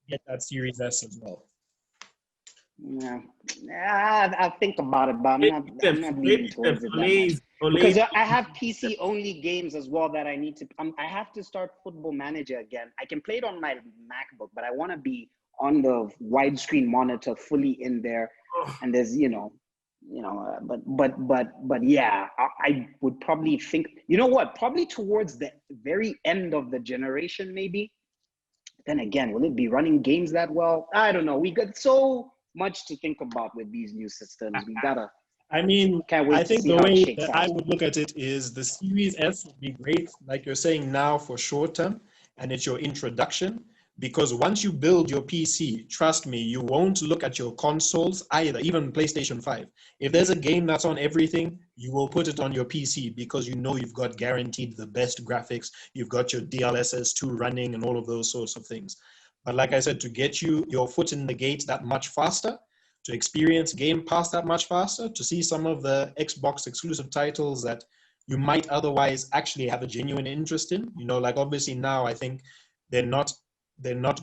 get that Series S as well. Yeah, I'll think about it, but I'm not leaning towards it that much. Because I have PC only games as well that I need to. I have to start Football Manager again. I can play it on my MacBook, but I want to be on the widescreen monitor, fully in there. And there's, but yeah, I would probably think. You know what? Probably towards the very end of the generation, maybe. Then again, will it be running games that well? I don't know. We got so much to think about with these new systems. We gotta. I mean, can't wait I think to see the how it way shakes that out. I would look at it is the Series S would be great, like you're saying now, for short term, and it's your introduction. Because once you build your PC, trust me, you won't look at your consoles either, even PlayStation 5. If there's a game that's on everything, you will put it on your PC because you know you've got guaranteed the best graphics, you've got your DLSS2 running and all of those sorts of things. But like I said, to get your foot in the gate that much faster, to experience Game Pass that much faster, to see some of the Xbox exclusive titles that you might otherwise actually have a genuine interest in. You know, like obviously now I think they're not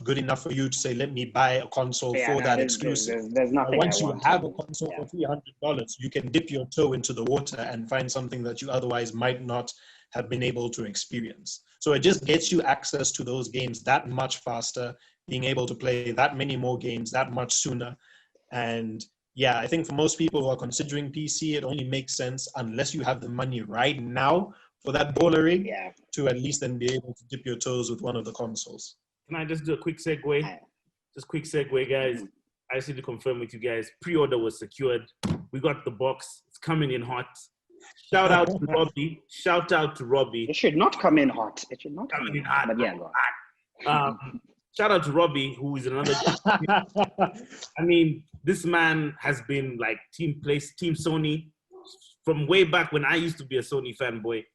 good enough for you to say, let me buy a console for that exclusive. There's nothing. Once you have a to console for $300, you can dip your toe into the water and find something that you otherwise might not have been able to experience. So it just gets you access to those games that much faster, being able to play that many more games that much sooner. And yeah, I think for most people who are considering PC, it only makes sense unless you have the money right now for that baller rig to at least then be able to dip your toes with one of the consoles. Can I just do a quick segue? Just quick segue, guys. I just need to confirm with you guys. Pre-order was secured. We got the box. It's coming in hot. Shout out to Robbie. Shout out to Robbie. It should not come in hot. It should not come in hot. But yeah, go on. Shout out to Robbie, who is another. I mean, this man has been like Team Sony from way back when I used to be a Sony fanboy.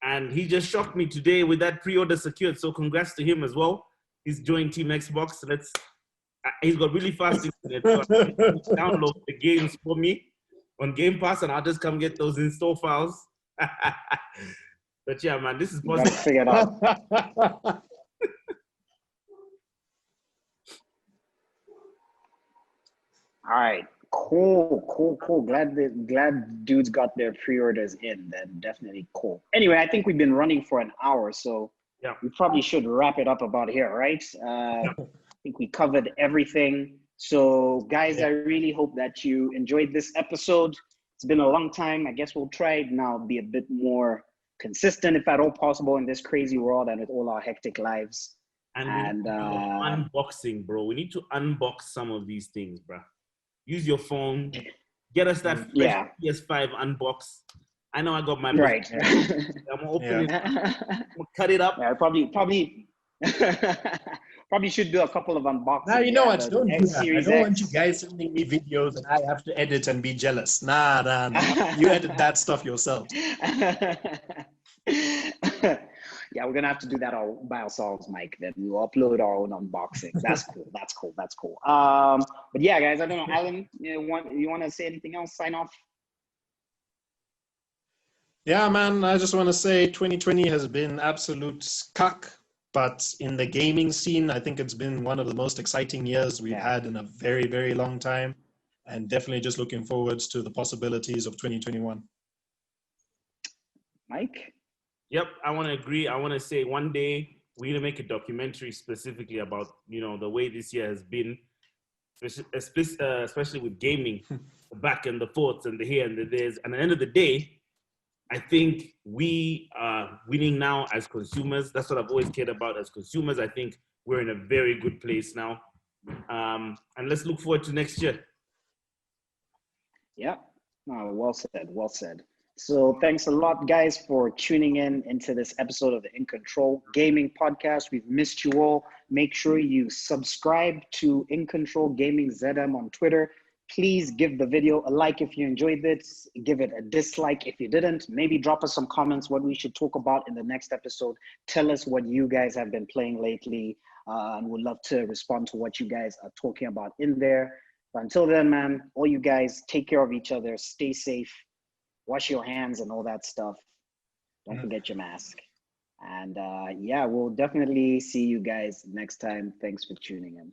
And he just shocked me today with that pre-order secured. So congrats to him as well. He's joined Team Xbox. He's got really fast internet. So download the games for me on Game Pass, and I'll just come get those install files. But yeah, man, this is positive. Gotta figure it out. All right, Cool. Glad dudes got their pre-orders in. Then definitely cool. Anyway, I think we've been running for an hour, so Yeah. we probably should wrap it up about here, right? I think we covered everything. So, guys, I really hope that you enjoyed this episode. It's been a long time. I guess we'll try now be a bit more consistent, if at all possible, in this crazy world and with all our hectic lives. And we need to do unboxing, bro. We need to unbox some of these things, bro. Use your phone. Get us that fresh PS5 unbox. I know I got my right. I'm gonna open it. I'm gonna cut it up. Yeah, probably should do a couple of unboxings. Now you know what? Don't do that. I don't want you X. guys sending me videos and I have to edit and be jealous. Nah. You edit that stuff yourself. Yeah, we're gonna have to do that all by ourselves, Mike. Then we'll upload our own unboxing. That's cool. But yeah, guys, I don't know, Alan, you want to say anything else? Sign off. Yeah, man. I just want to say 2020 has been absolute cuck, but in the gaming scene, I think it's been one of the most exciting years we've had in a very, very long time, and definitely just looking forward to the possibilities of 2021. Mike. Yep, I want to agree. I want to say one day we're going to make a documentary specifically about, the way this year has been, especially with gaming, the back and the forths and the here and the there's. And at the end of the day, I think we are winning now as consumers. That's what I've always cared about as consumers. I think we're in a very good place now. And let's look forward to next year. Yeah, well said. So thanks a lot, guys, for tuning in into this episode of the InCntrl Gaming Podcast. We've missed you all. Make sure you subscribe to IncntrolGaming ZM on Twitter. Please give the video a like if you enjoyed this. Give it a dislike if you didn't. Maybe drop us some comments what we should talk about in the next episode. Tell us what you guys have been playing lately. And we'd love to respond to what you guys are talking about in there. But until then, man, all you guys take care of each other. Stay safe. Wash your hands and all that stuff. Don't forget your mask. And we'll definitely see you guys next time. Thanks for tuning in.